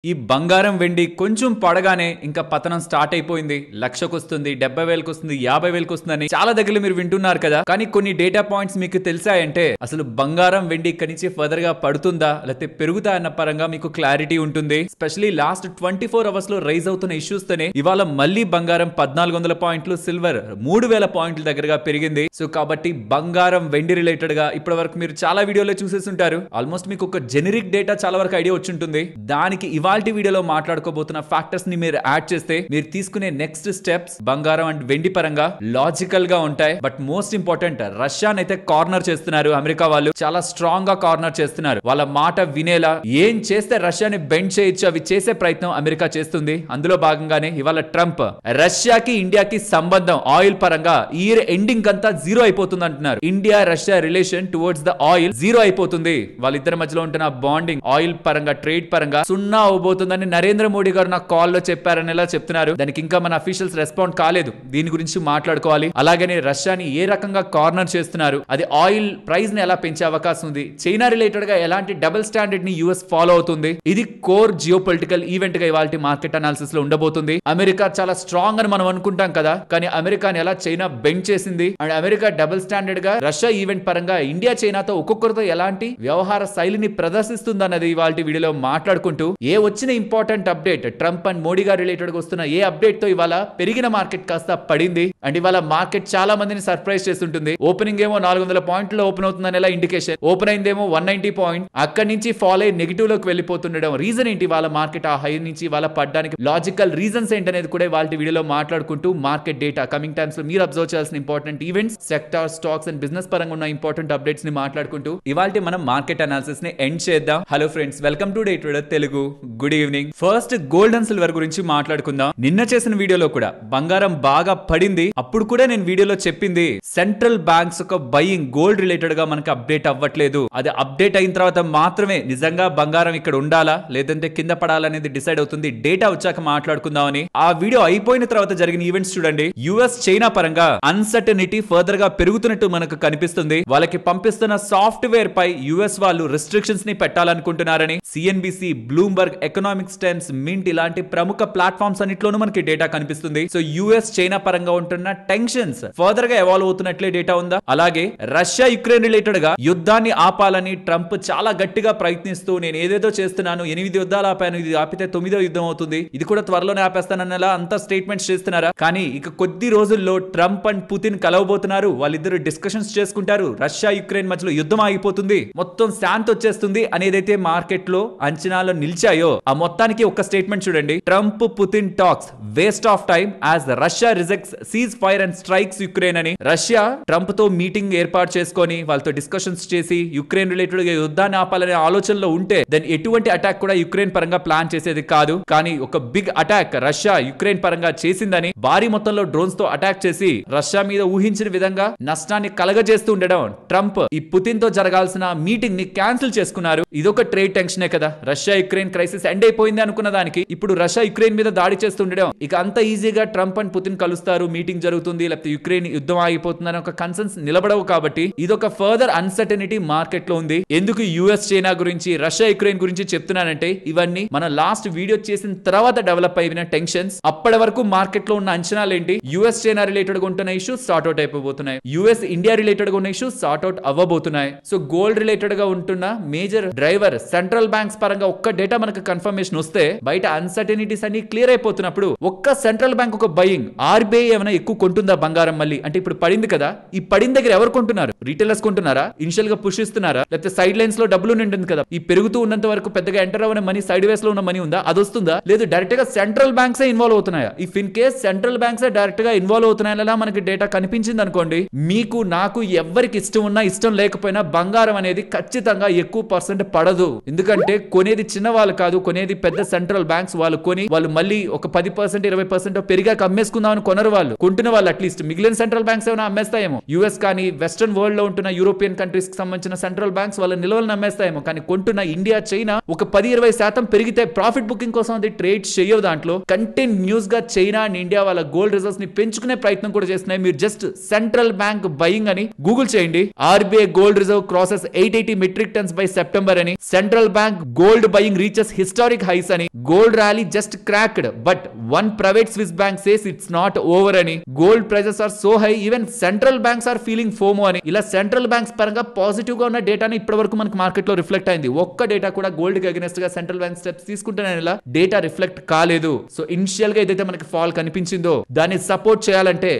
ఈ బంగారం వెండి కొంచెం పడగానే ఇంకా పతనం స్టార్ట్ అయిపోయింది. లక్షకొస్తుంది, 70,000కి వస్తుంది, 50,000కి వస్తుందని చాలా దగ్గర మీరు వింటున్నారు కదా. కానీ కొన్ని డేటా పాయింట్స్ మీకు తెలిసాయంటే అసలు బంగారం వెండి ఇక్కడి నుంచి ఫర్దర్ గా పడుతుందా లేకపోతే పెరుగుతా అన్న పరంగా మీకు క్లారిటీ ఉంటుంది. స్పెషలీ లాస్ట్ 24 అవర్స్ లో రైజ్ అవుతున్న ఇష్యూస్ తోనే ఇవాళ మళ్ళీ బంగారం 1400 పాయింట్లు, సిల్వర్ 3000 పాయింట్ల దగ్గరగా పెరిగింది. సో కాబట్టి బంగారం వెండి రిలేటెడ్ గా ఇప్పటి వరకు మీరు చాలా వీడియోలో చూసేస్తుంటారు. ఆల్మోస్ట్ మీకు ఒక జెనరిక్ డేటా చాలా వరకు ఐడియా వచ్చి ఉంటుంది. దానికి ఇవాల్టి వీడియోలో మాట్లాడుకోబోతున్న ఫ్యాక్టర్స్ ని మీరు యాడ్ చేస్తే మీరు తీసుకునే నెక్స్ట్ స్టెప్స్ బంగారం అండ్ వెండి పరంగా లాజికల్ గా ఉంటాయి. బట్ మోస్ట్ ఇంపార్టెంట్, రష్యాని అయితే కార్నర్ చేస్తున్నారు అమెరికా వాళ్ళు. చాలా స్ట్రాంగ్ గా కార్నర్ చేస్తున్నారు. వాళ్ళ మాట వినేలా ఏం చేస్తే రష్యాని బెండ్ చేయొచ్చు అవి చేసే ప్రయత్నం అమెరికా చేస్తుంది. అందులో భాగంగానే ఇవాళ ట్రంప్ రష్యాకి ఇండియాకి సంబంధం ఆయిల్ పరంగా ఈ ఇయర్ ఎండింగ్ అంతా జీరో అయిపోతుంది అంటున్నారు. India Russia relation towards the oil zero అయిపోతుంది. వాళ్ళిద్దరి మధ్యలో ఉంటున్న బాండింగ్ ఆయిల్ పరంగా ట్రేడ్ పరంగా సున్నా అవబోతుందని నరేంద్ర మోడీ గారు నాకు కాల్ లో చెప్పారని ఎలా చెప్తున్నారు. దానికి ఇంకా మన అఫీషియల్స్ రెస్పాండ్ కాలేదు. దీని గురించి మాట్లాడుకోవాలి. అలాగనే రష్యాని ఏ రకంగా కార్నర్ చేస్తున్నారు, అది ఆయిల్ ప్రైస్ ని ఎలా పెంచే అవకాశం ఉంది, చైనా రిలేటెడ్ గా ఎలాంటి డబుల్ స్టాండర్డ్ ని యూఎస్ ఫాలో అవుతుంది, ఇది కోర్ జియో పొలిటికల్ ఈవెంట్ గా ఇవాళ మార్కెట్ అనాలిసిస్ లో ఉండబోతుంది. అమెరికా చాలా స్ట్రాంగ్ అని మనం అనుకుంటాం కదా, కానీ అమెరికాని ఎలా చైనా బెండ్ చేసింది అండ్ అమెరికా డబుల్ స్టాండర్డ్ గా రష్యా ఈవెంట్ పరంగా ఇండియా చైనాతో ఒక్కొక్కరితో ఎలాంటి వ్యవహార శైలిని ప్రదర్శిస్తుంది అన్నది ఇవాళ వీడియోలో మాట్లాడుకుంటూ ఏ వచ్చిన important update Trump and Modi గారు రిలేటెడ్ వస్తున్న ఏ అప్డేట్ తో ఇవాళ పెరిగిన మార్కెట్ కాస్త పడింది. అండ్ ఇవాళ మార్కెట్ చాలా మందిని సర్ప్రైజ్ చేస్తుంటుంది. ఓపెనింగ్ ఏమో 400 పాయింట్లు ఓపెన్ అవుతుందని ఎలా ఇండికేషన్, ఓపెన్ అయిందేమో 190 పాయింట్, అక్కడి నుంచి ఫాల్ అయ్యి నెగిటివ్ లోకి వెళ్ళిపోతుండడం. రీజన్ ఏంటి వాళ్ళ మార్కెట్ ఆ హై నుంచి వాళ్ళ పడ్డానికి లాజికల్ రీజన్స్ ఏంటనేది కూడా వాళ్ళ వీడియోలో మాట్లాడుకుంటూ మార్కెట్ డేటా కమింగ్ టైమ్స్ లో మీరు అబ్జర్వ్ చేయాల్సిన important events, sector, stocks and business పరంగా ఉన్న ఇంపార్టెంట్ అప్డేట్స్ ని మాట్లాడుకుంటూ ఇవాళ మనం మార్కెట్ అనాలిసిస్ ని ఎండ్ చేద్దాం. Hello friends, welcome to day trader Telugu. Good evening. First gold and silver గురించి మాట్లాడుకుందాం. నిన్న చేసిన వీడియోలో కూడా బంగారం బాగా పడింది. అప్పుడు కూడా నేను వీడియోలో చెప్పింది సెంట్రల్ బ్యాంక్స్ ఒక బయింగ్ గోల్డ్ రిలేటెడ్ గా మనకి అప్డేట్ అవ్వట్లేదు. అది అప్డేట్ అయిన తర్వాత మాత్రమే నిజంగా బంగారం ఇక్కడ ఉండాలా లేదంటే కింద పడాలనేది డిసైడ్ అవుతుంది. డేటా వచ్చాక మాట్లాడుకుందామని ఆ వీడియో అయిపోయిన తర్వాత జరిగిన ఈవెంట్స్ చూడండి. యుఎస్ చైనా పరంగా అన్సర్టనిటీ ఫర్దర్ గా పెరుగుతున్నట్టు మనకు కనిపిస్తుంది. వాళ్ళకి పంపిస్తున్న సాఫ్ట్వేర్ పై యుఎస్ వాళ్ళు రిస్ట్రిక్షన్స్ ని పెట్టాలనుకుంటున్నారని CNBC, Bloomberg, Economics Times, Mint ఇలాంటి ప్రముఖ ప్లాట్ఫామ్స్ అన్నిట్లోనూ మనకి డేటా కనిపిస్తుంది. సో యుఎస్ చైనా పరంగా ఉంటున్న టెన్షన్స్ ఫర్దర్ గా ఎవాల్వ్ అవుతున్నట్లే డేటా ఉందా. అలాగే రష్యా యుక్రెయిన్ రిలేటెడ్ గా యుద్ధాన్ని ఆపాలని ట్రంప్ చాలా గట్టిగా ప్రయత్నిస్తూ నేను ఏదేదో చేస్తున్నాను, 8 యుద్ధాలు ఆపాను, ఇది ఆపితే 9వ యుద్ధం అవుతుంది, ఇది కూడా త్వరలోనే ఆపేస్తానన్నలా అంతా స్టేట్మెంట్స్ చేస్తున్నారా. కానీ ఇక కొద్ది రోజుల్లో ట్రంప్ అండ్ పుతిన్ కలవబోతున్నారు. వాళ్ళిద్దరు డిస్కషన్స్ చేసుకుంటారు. రష్యా యుక్రెయిన్ మధ్యలో యుద్ధం ఆగిపోతుంది, మొత్తం శాంతి వచ్చేస్తుంది అనేదైతే మార్కెట్ లో అంచనాలో నిలిచాయో ఆ మొత్తానికి ఒక స్టేట్మెంట్ చూడండి. Trump Putin talks waste of time as Russia rejects cease fire and strikes Ukraine అని. రష్యా ట్రంప్ తో మీటింగ్ ఏర్పాటు చేసుకొని వాళ్ళతో డిస్కషన్స్ చేసి యుక్రెయిన్ రిలేటెడ్ గా యుద్ధాన్ని ఆపాలనే ఆలోచనలో ఉంటే దెన్ ఎటువంటి అటాక్ కూడా యుక్రెయిన్ పరంగా ప్లాన్ చేసేది కాదు. కానీ ఒక బిగ్ అటాక్ రష్యా యుక్రెయిన్ పరంగా చేసిందని భారీ మొత్తంలో డ్రోన్స్ తో అటాక్ చేసి రష్యా మీద ఊహించిన విధంగా నష్టాన్ని కలగజేస్తూ ఉండడం ట్రంప్ ఈ పుతిన్ తో జరగాల్సిన మీటింగ్ ని క్యాన్సిల్ చేసుకున్నారు. ఇదొక ట్రేడ్ టెన్షనే కదా. రష్యా యుక్రెయిన్ క్రైసిస్ ఎండ్ అయిపోయింది అనుకున్న దానికి ఇప్పుడు రష్యా యుక్రెయిన్ మీద దాడి చేస్తుండడం ఇక అంత ఈజీగా ట్రంప్ అండ్ పుతిన్ కలుస్తారు, మీటింగ్ జరుగుతుంది, లేకపోతే యుక్రెయిన్ యుద్ధం ఆగిపోతుంది అని ఒక కన్సర్న్స్ నిలబడవు. కాబట్టి ఇదొక ఫర్దర్ అన్సర్టనిటీ మార్కెట్ లో ఉంది. ఎందుకు యుఎస్ చైనా గురించి రష్యా యుక్రెయిన్ గురించి చెప్తున్నానంటే ఇవన్నీ మన లాస్ట్ వీడియో చేసిన తర్వాత డెవలప్ అయిన టెన్షన్స్. అప్పటి వరకు మార్కెట్ లో ఉన్న అంచనాలు ఏంటి, యుఎస్ చైనా రిలేటెడ్ గా ఉంటున్న ఇష్యూస్ సార్ట్ అవుట్ అయిపోతున్నాయి, యుఎస్ ఇండియా రిలేటెడ్ గా ఉన్న ఇష్యూస్ సార్ట్ అవుట్ అవ్వబోతున్నాయి. సో గోల్డ్ రిలేటెడ్ గా ఉంటున్న మేజర్ డ్రైవర్ సెంట్రల్ బ్యాంక్స్ పరంగా ఒక్క డేటా మనకు కన్ఫర్మేషన్ వస్తే బయట అన్సర్టనిటీస్ అన్ని క్లియర్ అయిపోతున్నప్పుడు ఒక్క సెంట్రల్ బ్యాంక్ ఒక బయింగ్, ఆర్బీఐ ఏమైనా ఎక్కువ కొంటుందా బంగారం మళ్ళీ అంటే ఇప్పుడు పడింది కదా, ఈ పడిన దగ్గర ఎవరు కొంటున్నారు, రీటైలర్స్ కొంటున్నారా, ఇనిషియల్ గా పుష్ ఇస్తున్నారా, లేకపోతే సైడ్ లైన్స్ లో డబ్బులు నింటుంది కదా, ఈ పెరుగుతూ ఉన్నంత వరకు పెద్దగా ఎంటర్ అవ్వని మనీ సైడ్ వేస్ లో ఉన్న మనీ ఉందా, అది వస్తుందా, లేదు డైరెక్ట్ గా సెంట్రల్ బ్యాంక్స్ ఇన్వాల్వ్ అవుతున్నాయా. If in case central banks direct గా ఇన్వాల్వ్ అవుతున్నాయా మనకి డేటా కనిపించింది అనుకోండి, మీకు నాకు ఎవరికి ఇష్టం ఉన్నా ఇష్టం లేకపోయినా బంగారం అనేది ఖచ్చితంగా ఎక్కువ పర్సెంట్ పడదు. ఎందుకంటే కొనేది చిన్న వాళ్ళు కాదు, కొనేది పెద్ద సెంట్రల్ బ్యాంక్స్. వాళ్ళు కొని వాళ్ళు మళ్ళీ ఒక 10% 20% పెరిగాక అమ్మేసుకుందామని కొనరు. వాళ్ళు కొంటున్న వాళ్ళు అట్లీస్ట్ మిగిలిన సెంట్రల్ బ్యాంక్స్ ఏమైనా అమ్మేస్తాయేమో, యుఎస్ కానీ వెస్టర్న్ వరల్డ్ లో ఉంటున్న యూరోపియన్ కంట్రీస్ కి సంబంధించిన సెంట్రల్ బ్యాంక్స్ వాళ్ళ నిల్వలను అమ్మేస్తాయేమో. కానీ కొంటున్న ఇండియా చైనా ఒక 10-20% పెరిగితే ప్రాఫిట్ బుకింగ్ కోసం అది ట్రేడ్ చేయవు. దాంట్లో కంటిన్యూస్ గా చైనా అండ్ ఇండియా వాళ్ళ గోల్డ్ రిజర్వ్స్ ని పెంచుకునే ప్రయత్నం కూడా చేస్తున్నాయి. మీరు జస్ట్ సెంట్రల్ బ్యాంక్ బయింగ్ అని గూగుల్ చేయండి. RBI gold reserve crosses 880 metric tons by September అని, central bank gold buying reaches historic highs అని, gold rally just cracked but one private Swiss bank says it's not over అని, gold prices are so high even central banks are feeling FOMO అని. ఇలా central banks పరంగా positive గా ఉన్న డేటాని ఇప్పటివరకు మనకు మార్కెట్ లో రిఫ్లెక్ట్ అయింది. ఒక్క డేటా కూడా గోల్డ్ కి అగైనెస్ట్ గా సెంట్రల్ బ్యాంక్ స్టెప్స్ తీసుకుంటున్న డేటా రిఫ్లెక్ట్ కాలేదు. సో ఇనిషియల్ గా ఏదైతే మనకి ఫాల్ కనిపించిందో దాన్ని సపోర్ట్ చేయాలంటే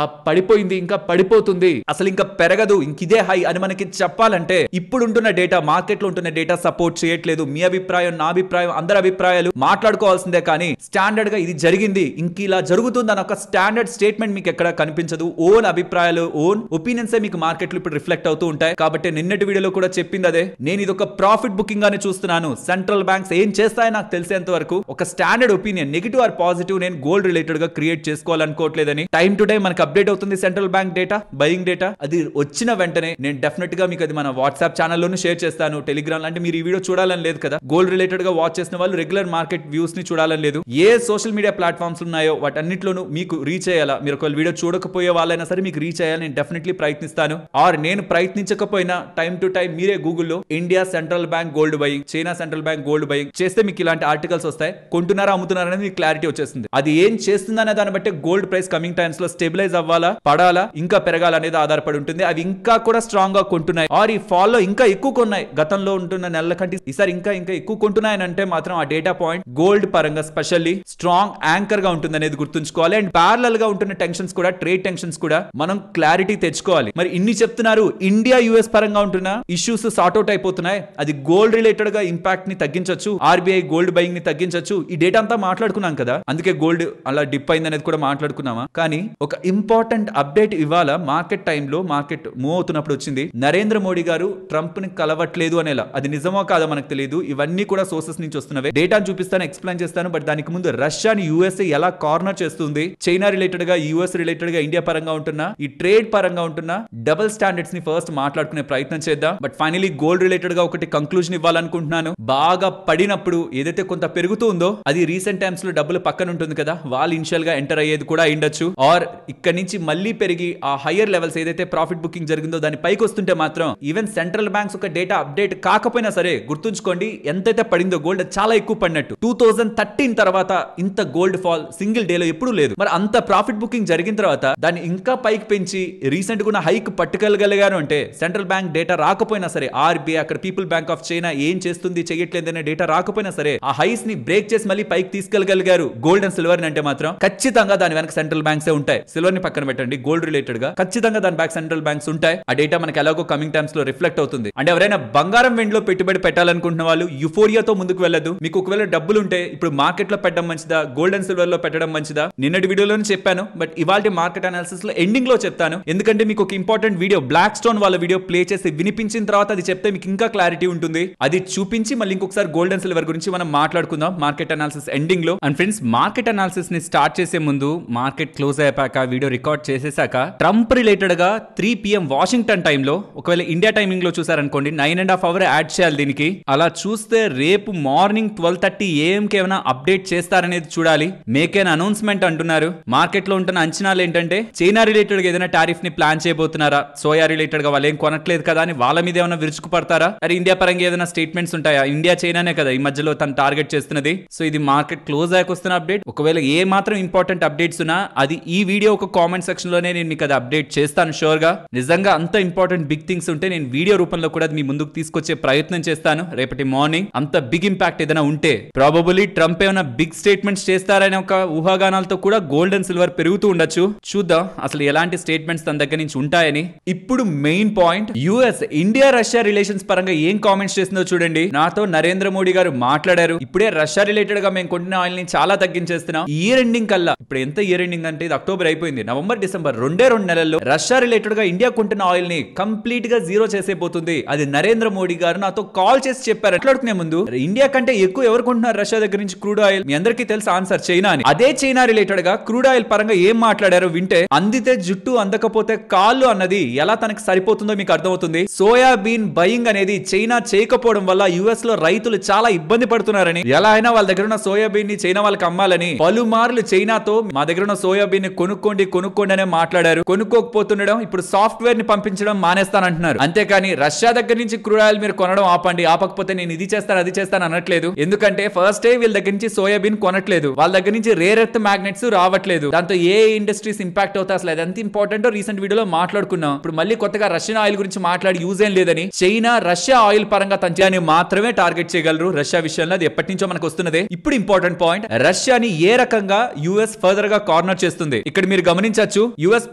ఆ పడిపోయింది ఇంకా పడిపోతుంది, అసలు ఇంకా పెరగదు, ఇంకిదే హై అని మనకి చెప్పాలంటే ఇప్పుడు ఉంటున్న డేటా, మార్కెట్ లో ఉంటున్న డేటా సపోర్ట్ చేయట్లేదు. మీ అభిప్రాయం, నా అభిప్రాయం, అందరి అభిప్రాయాలు మాట్లాడుకోవాల్సిందే, కానీ స్టాండర్డ్ గా ఇది జరిగింది ఇంక ఇలా జరుగుతుంది అని ఒక స్టాండర్డ్ స్టేట్మెంట్ మీకు ఎక్కడ కనిపించదు. ఓన్ అభిప్రాయాలు, ఓన్ ఒపీనియన్స్ మీకు మార్కెట్ లో ఇప్పుడు రిఫ్లెక్ట్ అవుతూ ఉంటాయి. కాబట్టి నిన్నటి వీడియోలో కూడా చెప్పింది అదే, నేను ఇది ఒక ప్రాఫిట్ బుకింగ్ గానే చూస్తున్నాను. సెంట్రల్ బ్యాంక్స్ ఏం చేస్తాయో నాకు తెలిసేంత వరకు ఒక standard opinion, negative or positive, నేను గోల్డ్ రిలేటెడ్ గా క్రియేట్ చేసుకోవాలనుకోవట్లేదని. టైం టు టైం మనకి అప్డేట్ అవుతుంది central bank data, buying data. అది వచ్చిన వెంటనే నేను డెఫినెట్ గా మీకు అది మన వాట్సాప్ ఛానల్లోనూ షేర్ చేస్తాను, టెలిగ్రామ్. అంటే మీరు ఈ వీడియో చూడాలని లేదు కదా, గోల్డ్ రిలేటెడ్ గా వాచ్ చేసిన వాళ్ళు రెగ్యులర్ మార్కెట్ వ్యూస్ ని చూడాలని లేదు. ఏ సోషల్ మీడియా ప్లాట్ఫామ్స్ ఉన్నాయో వాటన్నిటిలోనూ మీకు రీచ్ అయ్యేలా, మీరు ఒకవేళ వీడియో చూడకపోయే వాళ్ళైనా సరే మీకు రీచ్ అయ్యాలని నేను డెఫినెట్లీ ప్రయత్నిస్తాను. ఆర్ నేను ప్రయత్నించకపోయినా టైం టు టైం మీరే గూగుల్లో India central bank gold buying, China central bank gold buying చేస్తే మీకు ఇలాంటి ఆర్టికల్స్ వస్తాయి. కొంటున్నారా అమ్ముతున్నారా అనేది మీకు క్లారిటీ వచ్చేస్తుంది. అది ఏం చేస్తుందనే దాన్ని బట్టి గోల్డ్ ప్రైస్ కమింగ్ టైమ్స్ లో స్టెబిలైజ్ అవ్వాలా, పడాలా, ఇంకా పెరగాలనేది ఆధారపడి ఉంటుంది. అవి ఇంకా కూడా స్ట్రాంగ్ గా కొంటున్నాయి, ఆర్ ఈ ఫాల్ లో ఇంకా ఎక్కువ కొన్నాయి, గతంలో ఉంటున్న నెలల కంటే ఈసారి ఇంకా ఎక్కువ కొంటున్నాయని అంటే మాత్రం ఆ డేటా పాయింట్ గోల్డ్ పరంగా స్పెషల్లీ స్ట్రాంగ్ యాంకర్ గా ఉంటుంది అనేది గుర్తుంచుకోవాలి. అండ్ ప్యారలల్ గా ఉంటున్న టెన్షన్స్ కూడా, ట్రేడ్ టెన్షన్స్ కూడా మనం క్లారిటీ తెచ్చుకోవాలి. మరి ఇన్ని చెప్తున్నారు, ఇండియా యుఎస్ పరంగా ఉంటున్న ఇష్యూస్ సార్ట్ అవుట్ అయిపోతున్నాయి, అది గోల్డ్ రిలేటెడ్ గా ఇంపాక్ట్ ని తగ్గించొచ్చు, ఆర్బీఐ గోల్డ్ బయింగ్ ని తగ్గించొచ్చు. ఈ డేటా అంతా మాట్లాడుకున్నాం కదా, అందుకే గోల్డ్ అలా డిప్ అయింది అనేది కూడా మాట్లాడుకున్నామా. కానీ ఒక ఇంపార్టెంట్ అప్డేట్ ఇవాళ మార్కెట్ టైంలో, మార్కెట్ మూవ్ అవుతున్నప్పుడు వచ్చింది. నరేంద్ర మోడీ గారు ట్రంప్ ని కలవట్లేదు అనేలా. అది నిజమో కాదో మనకు తెలియదు, ఇవన్నీ కూడా సోర్సెస్ నుంచి వస్తున్నవే. డేటాను చూపిస్తాను, ఎక్స్ప్లెయిన్ చేస్తాను. బట్ దానికి ముందు రష్యాని యూఎస్ఏ ఎలా కార్నర్ చేస్తుంది, చైనా రిలేటెడ్ గా, యూఎస్ రిలేటెడ్ గా, ఇండియా పరంగా ఉంటున్న ఈ ట్రేడ్ పరంగా ఉంటున్న డబుల్ స్టాండర్డ్స్ ని ఫస్ట్ మాట్లాడుకునే ప్రయత్నం చేద్దాం. బట్ ఫైనలీ గోల్డ్ రిలేటెడ్ గా ఒకటి కంక్లూజన్ ఇవ్వాలనుకుంటున్నాను. బాగా పడినప్పుడు ఏదైతే కొంత పెరుగుతూ ఉందో అది రీసెంట్ టైమ్స్ లో డబ్బులు పక్కన ఉంటుంది కదా, వాళ్ళు ఇనిషియల్ గా ఎంటర్ అయ్యేది కూడా అయ్యుండొచ్చు. ఆర్ ఇక్కడ నుంచి మళ్ళీ పెరిగి ఆ హైయర్ లెవెల్స్ ఏదైతే ప్రాఫిట్ బుకింగ్ జరిగిందో దాని పైకి వస్తుంటే మాత్రం ఈవెన్ సెంట్రల్ బ్యాంక్స్ ఒక డేటా అప్డేట్ కాకపోయినా సరే గుర్తుంచుకోండి, ఎంతైతే పడిందో గోల్డ్ చాలా ఎక్కువ పడినట్టు. 2013 తర్వాత ఇంత గోల్డ్ ఫాల్ సింగిల్ డే లో ఎప్పుడూ లేదు. మరి అంత ప్రాఫిట్ బుకింగ్ జరిగిన తర్వాత దాన్ని ఇంకా పైకి పెంచి రీసెంట్ గా హైక్ పట్టుకెళ్ళగలిగారు అంటే సెంట్రల్ బ్యాంక్ డేటా రాకపోయినా సరే, ఆర్బీఐ, అక్కడ పీపుల్ బ్యాంక్ ఆఫ్ చైనా ఏం చేస్తుంది చేయట్లేదనే డేటా రాకపోయినా సరే ఆ హైస్ ని బ్రేక్ చేసి మళ్ళీ పైకి తీసుకెళ్ళగలిగారు గోల్డ్ అండ్ సిల్వర్ అంటే మాత్రం ఖచ్చితంగా దాని వెనక సెంట్రల్ బ్యాంక్స్ ఉంటాయి. సిల్వర్ ని పక్కన పెట్టండి, గోల్డ్ రిలేటెడ్ గా ఖచ్చితంగా దాని బ్యాక్ సెంట్రల్ బ్యాంక్స్ ఉంటాయి. ఆ డేటా మనకి ఎలాగో కమింగ్ టైమ్స్ లో రిఫ్లెక్ట్ అవుతుంది. అంటే ఎవరైనా బంగారం వెండిలో పెట్టుబడి పెట్టాలనుకుంటున్న వాళ్ళు యుఫోరియాతో ముందుకు వెళ్ళదు. మీకు ఒకవేళ డబ్బులు ఉంటే ఇప్పుడు మార్కెట్ లో పెట్టడం మంచిదా, గోల్డ్ అండ్ సిల్వర్ లో పెట్టడం మంచిదా, నిన్నటి వీడియోలోనే చెప్పాను. బట్ ఇవాళ మార్కెట్ అనాలిసిస్ లో ఎండింగ్ లో చెప్తాను. ఎందుకంటే మీకు ఒక ఇంపార్టెంట్ వీడియో, బ్లాక్ స్టోన్ వాళ్ళ వీడియో ప్లే చేసి వినిపించిన తర్వాత అది చెప్తే మీకు ఇంకా క్లారిటీ ఉంటుంది. అది చూపించి మళ్ళీ ఇంకొకసారి గోల్డ్ అండ్ సిల్వర్ గురించి మనం మాట్లాడుకుందాం మార్కెట్ అనాలిసిస్ ఎండింగ్ లో. అండ్ ఫ్రెండ్స్, మార్కెట్ అనాలిసిస్ ని స్టార్ట్ చేసే ముందు, మార్కెట్ క్లోజ్ అయిపోయాక, వీడియో రికార్డ్ చేసేసాక ట్రంప్ రిలేటెడ్ గా 3 PM వాషింగ్టన్ టైంలో, ఒకవేళ ఇండియా టైమింగ్ లో చూసారనుకోండి 9.5 hours యాడ్ చేయాలి దీనికి. అలా చూస్తే రేపు మార్నింగ్ 12:30 AM కి ఏమైనా అప్డేట్ చేస్తారనేది చూడాలి. మేక్ ఎన్ అనౌన్స్మెంట్ అంటున్నారు. మార్కెట్ లో ఉంటున్న అంచనాలు ఏంటంటే చైనా రిలేటెడ్ గా ఏదైనా టారిఫ్ ని ప్లాన్ చేయబోతున్నారా, సోయా రిలేటెడ్ గా వాళ్ళు ఏం కొనట్లేదు కదా అని వాళ్ళ మీద ఏమైనా విరుచుకు పడతారా, మరి ఇండియా పరంగా ఏదైనా స్టేట్మెంట్స్ ఉంటాయా, ఇండియా చైనానే కదా ఈ మధ్యలో తను టార్గెట్ చేస్తున్నది. సో ఇది మార్కెట్ క్లోజ్ అయ్యాక వస్తున్న అప్డేట్. ఒకవేళ ఏ మాత్రం ఇంపార్టెంట్ అప్డేట్స్ ఉన్నా అది ఈ వీడియో ఒక కామెంట్ సెక్షన్ లోనే నేను మీకు అది అప్డేట్ చేస్తాను షూర్ గా. నిజంగా అంత ఇంపార్టెంట్ బిగ్ థింగ్స్ ఉంటే నేను వీడియో రూపంలో కూడా మీ ముందుకు తీసుకొచ్చే ప్రయత్నం చేస్తాను రేపటి మార్నింగ్. అంత బిగ్ ఇంపాక్ట్ ఏదైనా ఉంటే ప్రాబబుల్లీ ట్రంప్ ఏమైనా బిగ్ స్టేట్మెంట్స్ చేస్తారనే ఒక ఊహాగానాలతో కూడా గోల్డ్ అండ్ సిల్వర్ పెరుగుతూ ఉండొచ్చు. చూద్దాం అసలు ఎలాంటి స్టేట్మెంట్స్ తన దగ్గర నుంచి ఉంటాయని. ఇప్పుడు main point, US India Russia relations పరంగా ఏం కామెంట్స్ చేసిందో చూడండి. నాతో నరేంద్ర మోడీ గారు మాట్లాడారు. ఇప్పుడే రష్యా రిలేటెడ్ గా మేము కొంటున్న ఆయిల్ ని చాలా తగ్గించేస్తున్నాం. ఇయర్ ఎండింగ్ కల్లా, ఇప్పుడు ఎంత ఇయర్ ఎండింగ్ అంటే ఇది అక్టోబర్ అయిపోయింది, నవంబర్ డిసెంబర్ 2 నెలల్లో రష్యా రిలేటెడ్ గా ఇండియా కొంటున్న ఆయిల్ ని కంప్లీట్ గా జీరో చేసేపోతుంది. అది నరేంద్ర మోడీ గారు నాతో కాల్ చేసి చెప్పారు. మాట్లాడుకునే ముందు ఇండియా కంటే ఎక్కువ ఎవరు కొంటున్నారు రష్యా దగ్గర నుంచి క్రూడ్ ఆయిల్? మీ అందరికీ తెలుసు ఆన్సర్, చైనా అని. అదే చైనా రిలేటెడ్ గా క్రూడ్ ఆయిల్ పరంగా ఏం మాట్లాడారో వింటే అందితే జుట్టు అందకపోతే కాళ్ళు అన్నది ఎలా తనకి సరిపోతుందో మీకు అర్థమవుతుంది. సోయాబీన్ బయింగ్ అనేది చైనా చేయకపోవడం వల్ల యుఎస్ లో రైతులు చాలా ఇబ్బంది పడుతున్నారని, ఎలా అయినా వాళ్ళ దగ్గర ఉన్న సోయాబీన్ ని చైనా వాళ్ళకి అమ్మాలని పలుమార్లు చైనాతో మా దగ్గర ఉన్న సోయాబీన్ ని కొనుక్కోండి అనే మాట్లాడారు. కొనుక్కోకపోతుండడం, ఇప్పుడు సాఫ్ట్వేర్ ని పంపించడం మానేస్తానంటున్నారు. అంతేకాని రష్యా దగ్గర నుంచి క్రూడ్ ఆయిల్ మీరు కొనడం ఆపండి, అవ్వకపోతే నేను ఇది చేస్తాను అది చేస్తాను అనట్లేదు. ఎందుకంటే ఫస్ట్ వీళ్ళ దగ్గర నుంచి సోయాబీన్ కొనట్లేదు, వాళ్ళ దగ్గర నుంచి రేర్ ఎర్త్ మ్యాగ్నెట్స్ రావట్లేదు. దాంతో ఏ ఇండస్ట్రీస్ ఇంపాక్ట్ అవుతాయి, అసలు అది ఎంత ఇంపార్టెంట్ రీసెంట్ వీడియోలో మాట్లాడుకున్నాం. ఇప్పుడు మళ్ళీ కొత్తగా రష్యన్ ఆయిల్ గురించి మాట్లాడి యూజ్ ఏం లేదని, చైనా రష్యా ఆయిల్ పరంగా తనని మాత్రమే టార్గెట్ చేయగలరు. రష్యా విషయంలో అది ఎప్పటి నుంచో మనకు వస్తున్నదే. ఇప్పుడు ఇంపార్టెంట్ పాయింట్, రష్యాని ఏ రకంగా యుఎస్ ఫర్దర్ గా కార్నర్ చేస్తుంది. ఇక్కడ మీరు గమనించవచ్చు, యుఎస్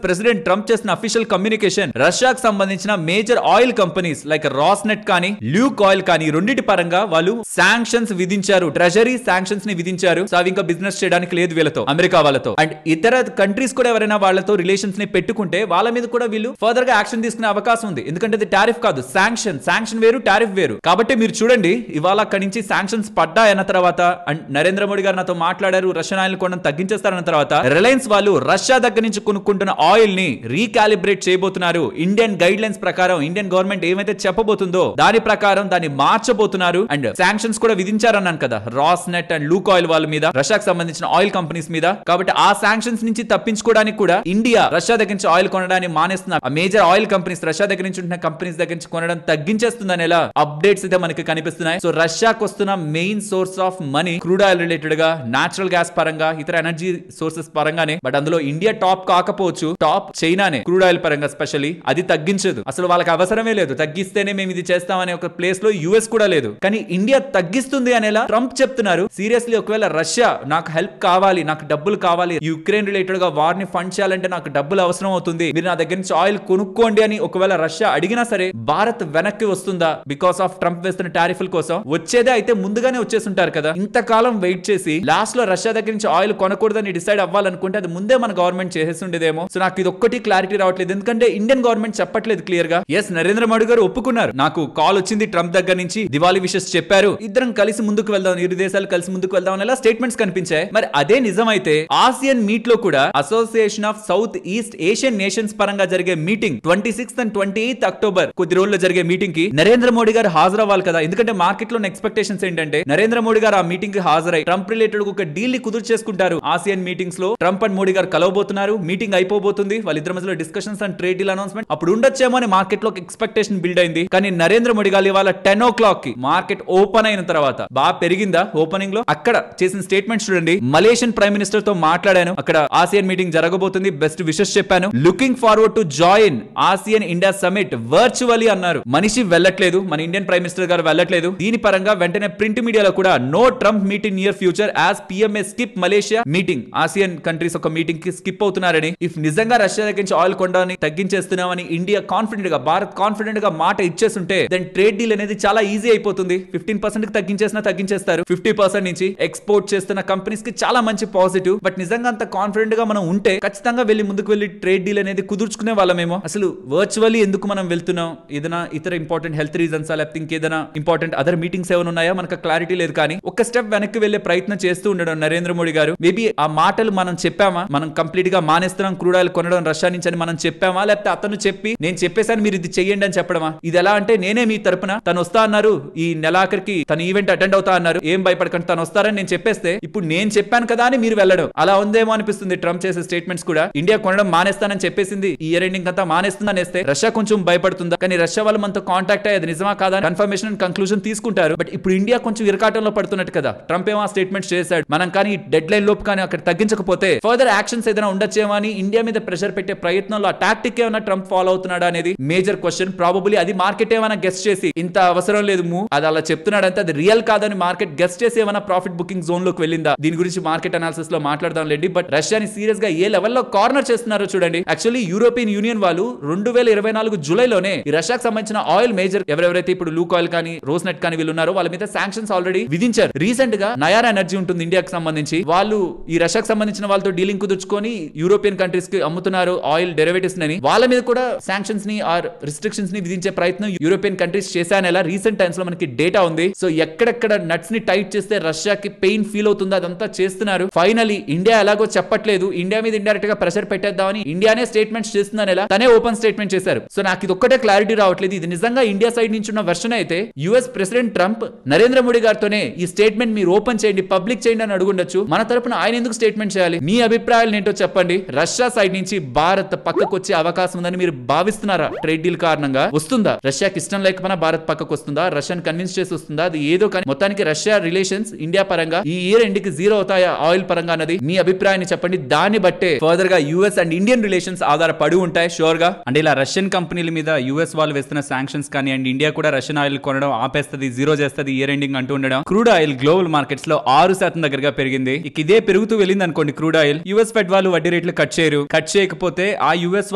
ప్రెసిడెంట్ ట్రంప్ చేసిన అఫీషియల్ కమ్యూనికేషన్ రష్యాకు సంబంధించిన మేజర్ ఆయిల్ కంపెనీస్ లైక్ రాస్నెట్ కానీ ల్యూక్ ఆయిల్ కానీ రెండింటి పరంగా వాళ్ళు శాంక్షన్స్ విధించారు, ట్రెజరీ శాంక్షన్స్ ని విధించారు. సో అవి ఇంకా బిజినెస్ చేయడానికి లేదు వీళ్ళతో, అమెరికా వాళ్ళతో. అండ్ ఇతర కంట్రీస్ కూడా ఎవరైనా వాళ్ళతో రిలేషన్స్ ని పెట్టుకుంటే వాళ్ళ మీద కూడా వీళ్ళు ఫర్దర్ గా యాక్షన్ తీసుకునే అవకాశం ఉంది. ఎందుకంటే అది టారిఫ్ కాదు, శాంక్షన్ వేరు, టారిఫ్ వేరు. కాబట్టి మీరు చూడండి, ఇవాళ అక్కడి నుంచి శాంక్షన్స్ పడ్డాయన్న తర్వాత అండ్ నరేంద్ర మోడీ గారు నాతో మాట్లాడారు, రష్యన్ ఆయిల్ కొనడం తగ్గించేస్తారన్న తర్వాత రిలయన్స్ వాళ్ళు రష్యా దగ్గర నుంచి కొనుక్కుంటున్న ఆయిల్ ని రీకాలిబ్రేట్ చేయబోతున్నారు. ఇండియన్ గైడ్ లైన్స్ ప్రకారం ఇండియన్ గవర్నమెంట్ ఏమైతే చెప్పబోతుందో దాని ప్రకారం దాన్ని మార్చబోతున్నారు. అండ్ శాంక్షన్స్ కూడా విధించారన్నాను కదా, రాస్నెట్ అండ్ లూక్ ఆయిల్ వాళ్ళ మీద, రష్యాకు సంబంధించిన ఆయిల్ కంపెనీస్ మీద. కాబట్టి ఆ శాంక్షన్స్ నుంచి తప్పించుకోవడానికి కూడా ఇండియా రష్యా దగ్గర నుంచి ఆయిల్ కొనడాన్ని మానేస్తున్నారు. ఆ మేజర్ ఆయిల్ కంపెనీస్, రష్యా దగ్గర నుంచి ఉంటున్న కంపెనీస్ దగ్గర నుంచి కొనడం తగ్గించేస్తుందని ఎలా అప్డేట్స్ అయితే మనకి కనిపిస్తున్నాయి. సో రష్యాకు వస్తున్న main source of money crude oil related గా, నేచురల్ గ్యాస్ పరంగా, ఇతర ఎనర్జీ సోర్సెస్ పరంగానే. బట్ అందులో ఇండియా టాప్ కాకపోవచ్చు, టాప్ చైనానే క్రూడ్ ఆయిల్ పరంగా. స్పెషల్లీ అది తగ్గించదు, అసలు వాళ్ళకి అవసరమే లేదు. తగ్గిస్తేనే మేము ఇది చేస్తామనే ఒక ప్లేస్ లో యుఎస్ కూడా లేదు. కానీ ఇండియా తగ్గిస్తుంది అనేలా ట్రంప్ చెప్తున్నారు. సీరియస్లీ ఒకవేళ రష్యా నాకు హెల్ప్ కావాలి, నాకు డబ్బులు కావాలి, యుక్రెయిన్ రిలేటెడ్ గా వార్ ని ఫండ్ చేయాలంటే నాకు డబ్బులు అవసరం అవుతుంది, మీరు నా దగ్గర నుంచి ఆయిల్ కొనుక్కోండి అని ఒకవేళ రష్యా అడిగినా సరే భారత్ వెనక్కి వస్తుందా? బికాస్ ఆఫ్ ట్రంప్ వేస్తున్న టారిఫ్ల కోసం వచ్చేదే అయితే ముందుగానే వచ్చేస్తుంటారు కదా. ఇంతకాలం వెయిట్ చేసి లాస్ట్ లో రష్యా దగ్గర నుంచి ఆయిల్ కొనకూడదని డిసైడ్ అవ్వాలనుకుంటే అది ముందే మన గవర్నమెంట్ చేసేస్తుండేదేమో. సో నాకు ఇది ఒక్కటి క్లారిటీ రావట్లేదు. ఎందుకంటే ఇండియన్ గవర్నమెంట్ చెప్పట్లేదు క్లియర్ గా. ఎస్, నరేంద్ర మోడీ గారు ఒప్పుకున్నారు, నాకు కాల్ వచ్చింది ట్రంప్ దగ్గర నుంచి, దివాళీ విషెస్ చెప్పారు, ఇద్దరం కలిసి ముందుకు వెళ్దాం, ఇరు దేశాలు కలిసి ముందుకు వెళ్దాం అనేలా స్టేట్మెంట్స్ కనిపించాయి. మరి అదే నిజమైతే ఆసియన్ మీట్ లో కూడా association of south east Asian nations పరంగా జరిగే meeting 26th and 28th October కొద్ది రోజుల్లో జరిగే మీటింగ్ కి నరేంద్ర మోడీ గారు హాజరవ్వాలి కదా. ఎందుకంటే మార్కెట్ లో ఎక్స్పెక్టేషన్స్ ఏంటంటే నరేంద్ర మోడీ గారు ఆ మీటింగ్ కి హాజరై ట్రంప్ రిలేటెడ్ ఒక డీల్ ని కుదురు చేసుకుంటారు. ఆసియన్ మీటింగ్స్ లో ట్రంప్ అండ్ మోడీ గారు కలవబోతున్నారు, మీటింగ్ అయిపోబోతుంది, వాళ్ళిద్దరి మధ్యలో discussions and trade deal announcement అప్పుడు ఉండొచ్చేమో అని మార్కెట్ లో ఎక్స్పెక్టేషన్ బిల్డ్ అయింది. కానీ నరేంద్ర మోడీ గారు ఇవాళ 10 o'clock కి మార్కెట్ ఓపెన్ అయిన తర్వాత బాగా పెరిగిందా ఓపెనింగ్ లో? అక్కడ చేసిన స్టేట్మెంట్ చూడండి. మలేషియన్ ప్రైమ్ మినిస్టర్ తో మాట్లాడాను, అక్కడ ఆసియన్ మీటింగ్ జరగబోతుంది, బెస్ట్ విషెస్ చెప్పాను, looking forward to join Asian India summit virtually అన్నారు. మనిషి వెళ్ళట్లేదు, మన ఇండియన్ ప్రైమ్ మినిస్టర్ గారు వెళ్ళట్లేదు. దీని పరంగా వెంటనే ప్రింట్ మీడియాలో కూడా no Trump meet in near future as PM skip Malaysia meeting. Asian countries ఒక మీటింగ్ కి స్కిప్ అవుతున్నారని, ఇఫ్ నిజంగా రష్యా దగ్గర నుంచి ఆయిల్ కొనడాన్ని తగ్గించేస్తున్నామని ఇండియా కాన్ఫిడెంట్ గా, భారత్ కాన్ఫిడెంట్ గా మాట ఇచ్చేస్తుంటే దెన్ ట్రేడ్ డీల్ అనేది చాలా ఈజీ అయిపోతుంది. 15% కి తగ్గించేస్తారు, 50% నుంచి ఎక్స్పోర్ట్ చేస్తున్న కంపెనీస్ కి చాలా మంచి పాజిటివ్. బట్ నిజంగా అంత కాన్ఫిడెంట్ గా మనం ఉంటే ఖచ్చితంగా వెళ్ళి ముందుకు వెళ్ళి ట్రేడ్ డీల్ అనేది కుదుర్చుకునే వాళ్ళమేమో. అసలు వర్చువల్లీ ఎందుకు మనం వెళ్తున్నాం? ఏదైనా ఇతర ఇంపార్టెంట్ హెల్త్ రీజన్స్ లేకపోతే ఇంకేదైనా ఇంపార్టెంట్ అదర్ మీటింగ్స్ ఏమైనా ఉన్నాయా? మనకు క్లారిటీ లేదు. కానీ ఒక స్టెప్ వెనక్కి వెళ్లే ప్రయత్నం చేస్తూ ఉండడం నరేంద్ర మోడీ గారు. మేబీ ఆ మాటలు మనం చెప్పామా, మనం కంప్లీట్ గా మానేస్తున్నాం క్రూడ్ ఆయిల్ కొనడం రష్యా నుంచి అని మనం చెప్పామా, లేకపోతే అతను చెప్పి నేను చెప్పేసాను మీరు ఇది చెయ్యండి అని చెప్పడమా? ఇది ఎలా అంటే నేనే మీ తరపున, తను వస్తా అన్నారు ఈ నెలాఖరికి, తన ఈవెంట్ అటెండ్ అవుతా అన్నారు, ఏం భయపడకండి తను వస్తారని నేను చెప్పేస్తే ఇప్పుడు నేను చెప్పాను కదా అని మీరు వెళ్ళడం అలా ఉందేమో అనిపిస్తుంది. ట్రంప్ చేసే స్టేట్మెంట్స్ కూడా ఇండియా కొనడం మానేస్తానని చెప్పేసింది, ఈ ఇయర్ ఎండింగ్ అంతా మానేస్తుందని వేస్తే రష్యా కొంచెం భయపడుతుందా? కానీ రష్యా వాళ్ళు మనతో కాంటాక్ట్ అయ్యేది నిజమా కాదా కన్ఫర్మేషన్ అండ్ కంక్లూజన్ తీసుకుంటారు. బట్ ఇప్పుడు ఇండియా కొంచెం ఇరకాటంలో పడుతున్నట్టు కదా. ట్రంప్ ఏమో స్టేట్మెంట్స్ చేశాడు, మనం కానీ డెడ్ లైన్ లోపు కానీ అక్కడ తగ్గించకపోతే ఫర్దర్ యాక్షన్స్ ఏదైనా ఉండొచ్చేమో అని ఇండియా మీద ప్రెషర్ పెట్టే ప్రయత్నంలో ఆ టాక్టిక్ ఏమైనా ట్రంప్ ఫాలో అవుతున్నాడా అనేది మేజర్ క్వశ్చన్. ప్రాబబ్లీ అది మార్కెట్ ఏమైనా గెస్ట్ చేసి ఇంత అవసరం లేదు అది అలా చెప్తున్నాడంటే అది రియల్ కాదని మార్కెట్ గెస్ట్ చేసి ఏమైనా ప్రాఫిట్ బుకింగ్ జోన్ లోకి వెళ్ళిందా? దీని గురించి మార్కెట్ అనాలిసిస్ లో మాట్లాడదాం లేండి. బట్ రష్యాని సీరియస్ గా ఏ లెవెల్లో కార్నర్ చేస్తున్నారో చూడండి. యాక్చువల్లీ యూరోపియన్ యూనియన్ వాళ్ళు 2024 జూలైలోనే ఈ రష్యాకు సంబంధించిన ఆయిల్ మేజర్ ఎవరెవరైతే ఇప్పుడు లూక్ ఆయిల్ కానీ రోస్నెట్ కానీ వీళ్ళు ఉన్నారో వాళ్ళ మీద శాంక్షన్స్ ఆల్రెడీ విధించారు. రీసెంట్ గా నయారా ఎనర్జీ ఉంటుంది ఇండియాకి సంబంధించి, వాళ్ళు ఈ రష్యాకు సంబంధించిన వాళ్ళతో డీలింగ్ కుదుర్చుకొని యూరోపియన్ కంట్రీస్ కి అమ్ముతున్నారు ఆయిల్ డెరివేటివ్స్ అని, వాళ్ళ మీద కూడా శాంక్షన్స్ ని ఆర్ రిస్ట్రిక్షన్స్ ని విధించే ప్రయత్నం యూరోపియన్ కంట్రీస్ చేశానేలా రీసెంట్ టైమ్స్ లో మనకి డేటా ఉంది. సో ఎక్కడెక్కడ నట్స్ ని టైట్ చేస్తే రష్యాకి పెయిన్ ఫీల్ అవుతుందో అదంతా చేస్తున్నారు. ఫైనలీ ఇండియా ఎలాగో చెప్పట్లేదు, ఇండియా మీద ఇండైరెక్ట్ గా ప్రెషర్ పెట్టేద్దామని ఇండియానే స్టేట్మెంట్స్ చేస్తుందని ఎలా తనే ఓపెన్ స్టేట్మెంట్ చేశారు. సో నాకు ఇది ఒక్కటే క్లారిటీ రావట్లేదు, ఇది నిజంగా ఇండియా సైడ్ నుంచి ఉన్న వెర్షన్ అయితే US president Trump Narendra Modi గారితోనే ఈ స్టేట్మెంట్ మీరు ఓపెన్ చేయండి, పబ్లిక్ చేయండి అని అడుగుండొచ్చు. మన తరపున ఆయన ఎందుకు స్టేట్మెంట్ చేయాలి? మీ అభిప్రాయాలు ఏంటో చెప్పండి. రష్యా సైడ్ నుంచి భారత్ పక్కకు వచ్చే అవకాశం ఉందని మీరు భావిస్తున్నారా? ట్రేడ్ డీల్ కారణంగా వస్తుందా? రష్యాకి ఇష్టం లేకపోయినా భారత్ పక్కకు వస్తుందా? రష్యాని కన్విన్స్ చేసి వస్తుందా, అది ఏదో కానీ మొత్తానికి రష్యా రిలేషన్స్ ఇండియా పరంగా ఈ ఇయర్ ఎండ్ కి జీరో అవుతాయా ఆయిల్ పరంగా అన్నది మీ అభిప్రాయాన్ని చెప్పండి. దాన్ని బట్టే ఫర్దర్ గా యుఎస్ అండ్ ఇండియన్ రిలేషన్స్ ఆధారపడి ఉంటాయి షూర్ గా. అండ్ ఇలా రష్యన్ కంపెనీల మీద యుఎస్ వాళ్ళు వేస్తున్న శాంక్షన్స్ కానీ అండ్ ఇండియా కూడా రష్యన్ ఆయిల్ కొనడం ఆపేస్తుంది, జీరో చేస్తుంది ఇయర్ ఎండింగ్ అంటూ ఉండడం, క్రూడ్ ఆయిల్ గ్లోబల్ మార్కెట్స్ లో 6% దగ్గరగా పెరిగింది. ఇక ఇదే పెరుగుతూ వెళ్ళింది అనుకోండి క్రూడ్ ఆయిల్, యుఎస్ ఫెడ్ వాళ్ళు వడ్డీ రేట్లు కట్ చేయరు. కట్ చేయకపోతే ఆ యుఎస్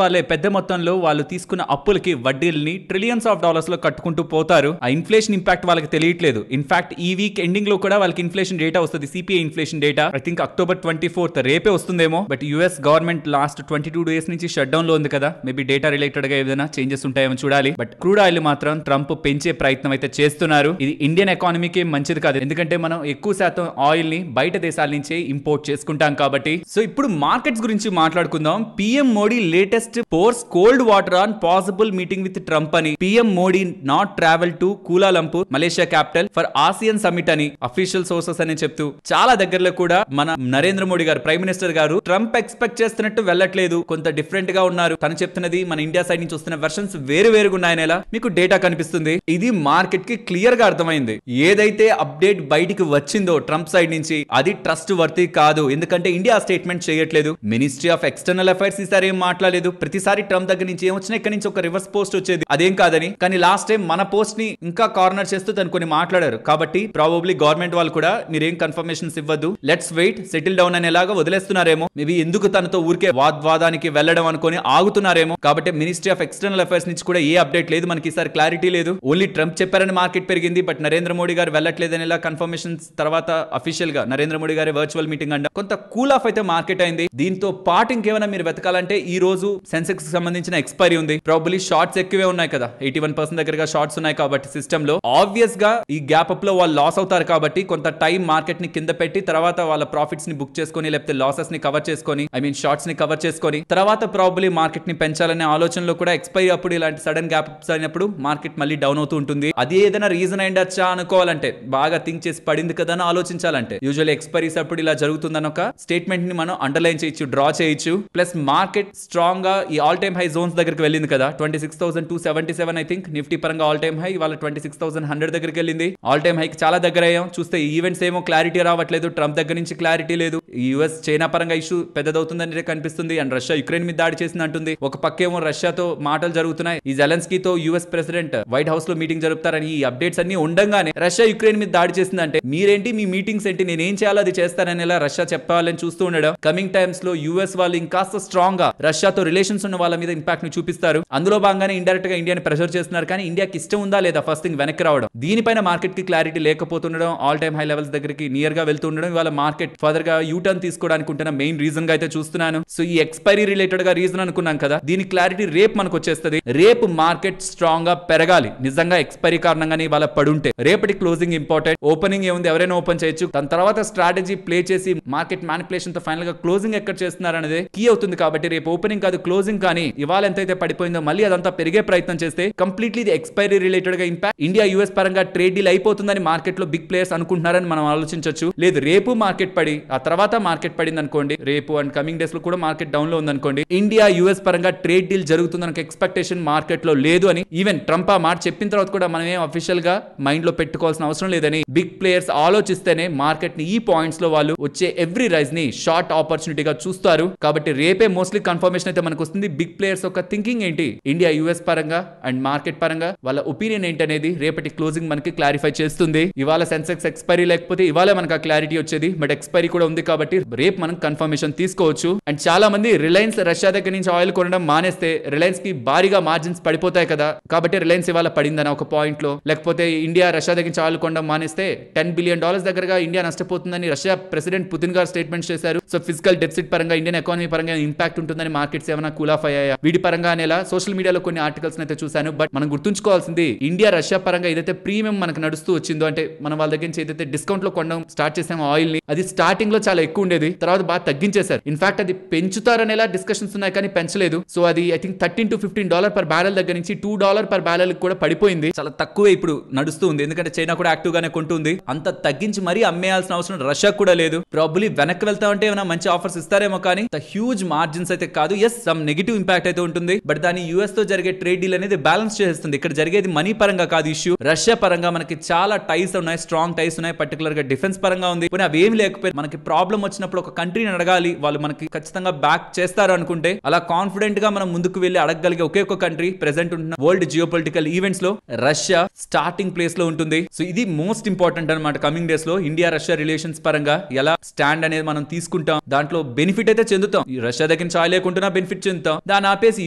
వాళ్ళే పెద్ద మొత్తంలో వాళ్ళు తీసుకున్న అప్పులకి వడ్డీల్ని ట్రిలియన్స్ ఆఫ్ డాలర్స్ లో కట్టుకుంటూ పోతారు. ఆ ఇన్ఫ్లేషన్ ఇంపాక్ట్ వాళ్ళకి తెలియట్లేదు. ఇన్ఫాక్ట్ ఈ వీక్ ఎండింగ్ లో కూడా వాళ్ళకి ఇన్ఫ్లేషన్ డేటా వస్తుంది, CPI inflation data. I think October 24th రేపే వస్తుందేమో. But US government last 22 days నుంచి షట్ డౌన్ లో ఉంది కదా, మేబీ డేటా రిలేటెడ్ గా ఏదైనా చేంజెస్ ఉంటాయేమో చూడాలి. బట్ క్రూడ్ ఆయిల్ మాత్రం ట్రంప్ పెంచే ప్రయత్నం అయితే చేస్తున్నారు. ఇది ఇండియన్ ఎకానమీకి మంచిది కాదు, ఎందుకంటే మనం ఎక్కువ శాతం ఆయిల్ ని బయట దేశాల నుంచే ఇంపోర్ట్ చేసుకుంటాం కాబట్టి. సో ఇప్పుడు మార్కెట్స్ గురించి మాట్లాడుకుందాం. PM Modi latest pours cold water on possible meeting with Trump అని. PM Modi not travel to Kuala Lumpur Malaysia capital for ASEAN summit అని అఫీషియల్ సోర్సెస్ అని చెప్తూ చాలా దగ్గరలో కూడా మన Narendra Modi garu prime minister garu Trump expect చేస్తున్నట్టు వెళ్ళట్లేదు, కొంత డిఫరెంట్ గా ఉన్నారు. తను చెప్తున్నది మన ఇండియా సైడ్ నుంచి వస్తున్న వెర్షన్స్ వేరు వేరుగా ఉన్నాయనేలా మీకు డేటా కనిపిస్తుంది. ఇది మార్కెట్ కి క్లియర్ గా అర్థమైంది. ఏదైతే అప్డేట్ బయటికి వచ్చిందో ట్రంప్ సైడ్ నుంచి అది ట్రస్ట్ వర్తీ కాదు, ఎందుకంటే ఇండియా స్టేట్మెంట్ చేయట్లేదు. మినిస్ట్రీ ఆఫ్ ఎక్స్టర్నల్ అఫైర్స్ ఈసారి ఏం మాట్లాడలేదు. ప్రతిసారి ట్రంప్ దగ్గర నుంచి ఏం వచ్చినా ఇక్కడ నుంచి ఒక రివర్స్ పోస్ట్ వచ్చేది, అదేం కాదని. కానీ లాస్ట్ టైం మన పోస్ట్ ని ఇంకా కార్నర్ చేస్తూ తను కొన్ని మాట్లాడారు. కాబట్టి ప్రాబబ్లీ గవర్నమెంట్ వాళ్ళు కూడా మీరేం కన్ఫర్మేషన్స్ ఇవ్వద్దు, లెట్స్ వెయిట్, సెటిల్ డౌన్ అనేలాగా వదిలేస్తున్నారేమో. మేబీ ఎందుకు తనతో ఊరికే వాదానికి వెళ్ళడం అనుకుని ఆగుతున్నారేమో. కాబట్టి మినిస్ట్రీ ఆఫ్ ఎక్స్టర్నల్ అఫైర్స్ నుంచి కూడా ఏ అప్డేట్ లేదు మనకి, ఈసారి క్లారిటీ లేదు. ఓన్లీ ట్రంప్ చెప్పారని మార్కెట్ పెరిగింది, బట్ నరేంద్ర మోడీ గారు వెళ్ళట్లేదు అనేలా కన్ఫర్మేషన్స్ తర్వాత అఫీషియల్ గా నరేంద్ర మోడీ గారి వర్చువల్ మీటింగ్ అంట కొంత కూల్ ఆఫ్ అయితే మార్కెట్ అయింది. దీంతో పాటు ఇంకేమైనా మీరు వెతకాలంటే ఈ రోజు సెన్సెక్స్ సంబంధించిన ఎక్స్పైరీ ఉంది. ప్రాబబ్లీ షార్ట్స్ ఎక్కువే ఉన్నాయి కదా, 81% దగ్గరగా షార్ట్స్ ఉన్నాయి కాబట్టి సిస్టమ్ లో ఆబ్వియస్ గా ఈ గ్యాప్ అప్ లో వాళ్ళు లాస్ అవుతారు. కాబట్టి కొంత టైం మార్కెట్ ని కింద పెట్టి తర్వాత వాళ్ళ ప్రాఫిట్స్ ని బుక్ చేసుకొని లేకపోతే లాసెస్ ని కవర్ చేసుకొని షార్ట్స్ ని కవర్ చేసుకొని తర్వాత ప్రాబబ్లీ మార్కెట్ ని పెంచాలనే ఆలోచనలో కూడా ఎక్స్పైరీ అప్పుడు ఇలాంటి సడన్ గ్యాప్ అప్స్ అయినప్పుడు మార్కెట్ మళ్ళీ డౌన్ అవుతూ ఉంటుంది. అది ఏదైనా రీజన్ అయ్యొచ్చా అనుకోవాలంటే, బాగా థింక్ చేసి పడింది కదా అని ఆలోచించాలంటే, యూజువల్ ఎక్స్పైరీస్ అప్పుడు ఇలా జరుగుతుందని ఒక స్టేట్మెంట్ ని మనం అండర్లైన్ చేయొచ్చు, డ్రా చేయొచ్చు. ప్లస్ మార్కెట్ స్ట్రాంగ్ గా ఈ ఆల్ టైమ్ హై జోన్స్ దగ్గరికి వెళ్ళింది కదా, 26,277 ఐ థింక్ నిఫ్టీ పరంగా ఆల్ టైమ్ హై, వాళ్ళ 26,100 దగ్గరికి వెళ్ళింది. ఆల్ టైమ్ హైకి చాలా దగ్గర అయ్యాం. చూస్తే ఈవెంట్స్ ఏమో క్లారిటీ రావట్లేదు, ట్రంప్ దగ్గర నుంచి క్లారిటీ లేదు. యుఎస్ చైనా పరంగా ఇష్యూ పెద్దదవుతుందని కనిపిస్తుంది. అండ్ రష్యా యుక్రెయిన్ మీద దాడి చేసింది అంటుంది. ఒక పక్కేమో రష్యాతో మాటలు జరుగుతున్నాయి, ఈ జెలెన్స్కీతో యుఎస్ ప్రెసిడెంట్ వైట్ హౌస్ లో మీటింగ్ జరుపుతారని ఈ అప్డేట్స్ అన్ని ఉండగానే రష్యా యుక్రెయిన్ మీద దాడి చేసిందంటే మీరేంటి, మీ మీటింగ్స్ ఏంటి, నేనేం చేయాలో అది చేస్తానని రష్యా చెప్పాలని చూస్తూ ఉండడం. కమింగ్ టైమ్స్ లో యుఎస్ వాళ్ళు ఇంకాస్త స్ట్రాంగ్ గా రష్యాతో రిలేషన్స్ ఉన్న వాళ్ళ మీద ఇంపాక్ట్ ని చూపిస్తారు. అందులో భాగంగానే ఇండైరెక్ట్ గా ఇండియాని ప్రెషర్ చేస్తున్నారు. కానీ ఇండియాకి ఇష్టం ఉందా లేదా ఫస్ట్ థింగ్ వెనక్కి రావడం, దీనిపైన మార్కెట్ కి క్లారిటీ లేకపోతుండడం, ఆల్ టైమ్ హై లెవెల్స్ దగ్గరికి నియర్ గా వెళ్తూ ఉండడం ఇవాళ మార్కెట్ ఫర్దర్ గా యూ టర్న్ తీసుకోవడానికి ఉంటున్న మెయిన్ రీజన్ గా అయితే చూస్తున్నాను. సో ఈ ఎక్స్పైరీ రిలేటెడ్ గా రీజన్ అనుకున్నాం కదా, దీని క్లారిటీ రేపు మనకు వచ్చేస్తుంది. రేపు మార్కెట్ స్ట్రాంగ్ గా పెరగాలి, నిజంగా ఎక్స్పైరీ కారణంగానే ఇవాళ పడుంటే. రేపటి క్లోజింగ్ ఇంపార్టెంట్, ఓపెనింగ్ ఏముంది ఎవరైనా ఓపెన్ చేయొచ్చు, దాని తర్వాత స్ట్రాటజీ ప్లే చేసి మార్కెట్ మ్యానిపులేషన్ తో ఫైనల్ గా క్లోజింగ్ ఎక్కడ చేస్తున్నారు అనేది కీ అవుతుంది. కాబట్టి రేపు ఓపెనింగ్ కాదు క్లోజింగ్, కానీ ఇవాళ ఎంతైతే పడిపోయిందో మళ్ళీ అదంతా పెరిగే ప్రయత్నం చేస్తే కంప్లీట్లీ ఎక్స్పైరీ రిలేటెడ్ గా ఇంపాక్ట్ ఇండియా యుఎస్ పరంగా ట్రేడ్ డీల్ అయిపోతుందని మార్కెట్ లో బిగ్ ప్లేయర్స్ అనుకుంటున్నారని మనం ఆలోచించవచ్చు. లేదు రేపు మార్కెట్ పడి ఆ తర్వాత మార్కెట్ పడింది అనుకోండి, రేపు అండ్ కమింగ్ డేస్ లో కూడా మార్కెట్ డౌన్ లో ఉందనుకోండి, ఇండియా యుఎస్ పరంగా ట్రేడ్ డీల్ జరుగుతుందన్న ఎక్స్పెక్టేషన్ మార్కెట్ లో లేదు అని ఈవెన్ ట్రంప్ ఆ మాట చెప్పిన తర్వాత కూడా మనం ఏం అఫీషియల్ గా మైండ్ లో పెట్టుకోవాల్సిన అవసరం లేదని బిగ్ ప్లేయర్స్ ఆలోచిస్తేనే మార్కెట్ ని ఈ పాయింట్స్ లో వాళ్ళు వచ్చే ఎవ్రీ రైజ్ ని షార్ట్ ఆపర్చునిటీగా చూస్తారు. కాబట్టి రేపే మోస్ట్లీ కన్ఫర్మేషన్ అయితే మనకు వస్తుంది. బిగ్ ప్లేయర్స్ యొక్క థింకింగ్ ఏంటి, ఇండియా యుఎస్ పరంగా అండ్ మార్కెట్ పరంగా వాళ్ళ ఒపీనియన్ ఏంటి అనేది రేపటి క్లోజింగ్ మనకి క్లారిఫై చేస్తుంది. ఇవాళ సెన్సెక్స్ ఎక్స్పైరీ లేకపోతే ఇవాళ మనకు ఆ క్లారిటీ వచ్చేది, బట్ ఎక్స్పైరీ కూడా ఉంది కాబట్టి రేపు మనం కన్ఫర్మేషన్ తీసుకోవచ్చు. అండ్ చాలా మంది రిలయన్స్ రష్యా దగ్గర నుంచి ఆయిల్ కొనడం మానేస్తే రిలయన్స్ కి భారీగా మార్జిన్స్ పడిపోతాయి కదా, కాబట్టి రిలయన్స్ ఇవాళ పడిందని ఒక పాయింట్ లో. లేకపోతే ఇండియా రష్యా దగ్గర నుంచి ఆయిల్ కొనడం మానేస్తే $10 billion దగ్గరగా ఇండియా నష్టపోతుందని రష్యా ప్రెసిడెంట్ పుతిన్ గారు స్టేట్మెంట్ చేశారు. సో ఫిజికల్ డెఫిసిట్ పరంగా ఇండియన్ ఎకానమీ పరంగా ఇంపాక్ట్ ఉంటుందని మార్కెట్స్ ఏమైనా కూల్ ఆఫ్ అయ్యాయా వీటి పరంగా అనేలా సోషల్ మీడియాలో కొన్ని ఆర్టికల్స్ అయితే చూశాను. బట్ మనం గుర్తుంచుకోవాల్సింది ఇండియా రష్యా పరంగా ఏదైతే ప్రీమియం మనకు నడుస్తూ వచ్చిందో, అంటే మనం వాళ్ళ దగ్గర నుంచి ఏదైతే డిస్కౌంట్ లో కొనడం స్టార్ట్ చేసామో ఆయిల్ ని, అది స్టార్టింగ్ లో చాలా ఎక్కువ ఉండేది, తర్వాత బాగా తగ్గించేశారు. ఇన్ఫాక్ట్ అది పెంచుతారనేలా డిస్కషన్స్ ఉన్నాయి కానీ పెంచలేదు. సో అది I think $13 to $15 per barrel దగ్గర నుంచి $2 per barrel కూడా పడిపోయింది. చాలా తక్కువే ఇప్పుడు నడుస్తూ ఉంది, ఎందుకంటే చైనా కూడా యాక్టివ్ గానే కొంటుంది. అంత తగ్గించి మరీ అమ్మేయాల్సిన అవసరం రష్యా కూడా లేదు. ప్రాబబ్లీ వెనక్కి వెళ్తా ఉంటే ఏమైనా మంచి ఆఫర్స్ ఇస్తారేమో కానీ హ్యూజ్ మార్జిన్స్ అయితే కాదు. ఎస్ సమ్ నెగిటివ్ ఇంపాక్ట్ అయితే ఉంటుంది, బట్ దాని యుఎస్ తో జరిగే ట్రేడ్ డీల్ అనేది బ్యాలెన్స్ చేస్తుంది. ఇక్కడ జరిగేది మనీ పరంగా కాదు, కాదు ఇష్యూ. రష్యా పరంగా మనకి చాలా టైస్ ఉన్నాయి, స్ట్రాంగ్ టైస్ ఉన్నాయి, పర్టికులర్ గా డిఫెన్స్ పరంగా ఉంది. కానీ అవి ఏమి లేకపోతే మనకి ప్రాబ్లం వచ్చినప్పుడు ఒక కంట్రీని అడగాలి, వాళ్ళు మనకి ఖచ్చితంగా బ్యాక్ చేస్తారు అనుకుంటే అలా కాన్ఫిడెంట్ గా మనం ముందుకు వెళ్లి అడగగలిగే ఒకే ఒక కంట్రీ ప్రెసెంట్ ఉంటున్న వరల్డ్ జియోపొలిటికల్ ఈవెంట్స్ లో రష్యా స్టార్టింగ్ ప్లేస్ లో ఉంటుంది. సో ఇది మోస్ట్ ఇంపార్టెంట్ అనమాట. కమింగ్ డేస్ లో ఇండియా రష్యా రిలేషన్స్ పరంగా ఎలా స్టాండ్ అనేది మనం తీసుకుంటాం, దాంట్లో బెనిఫిట్ అయితే చెందుతాం. రష్యా దగ్గర నుంచి ఆయిల్ లేకుండా బెనిఫిట్ చెందుతాం, దాన్ని ఆపేసి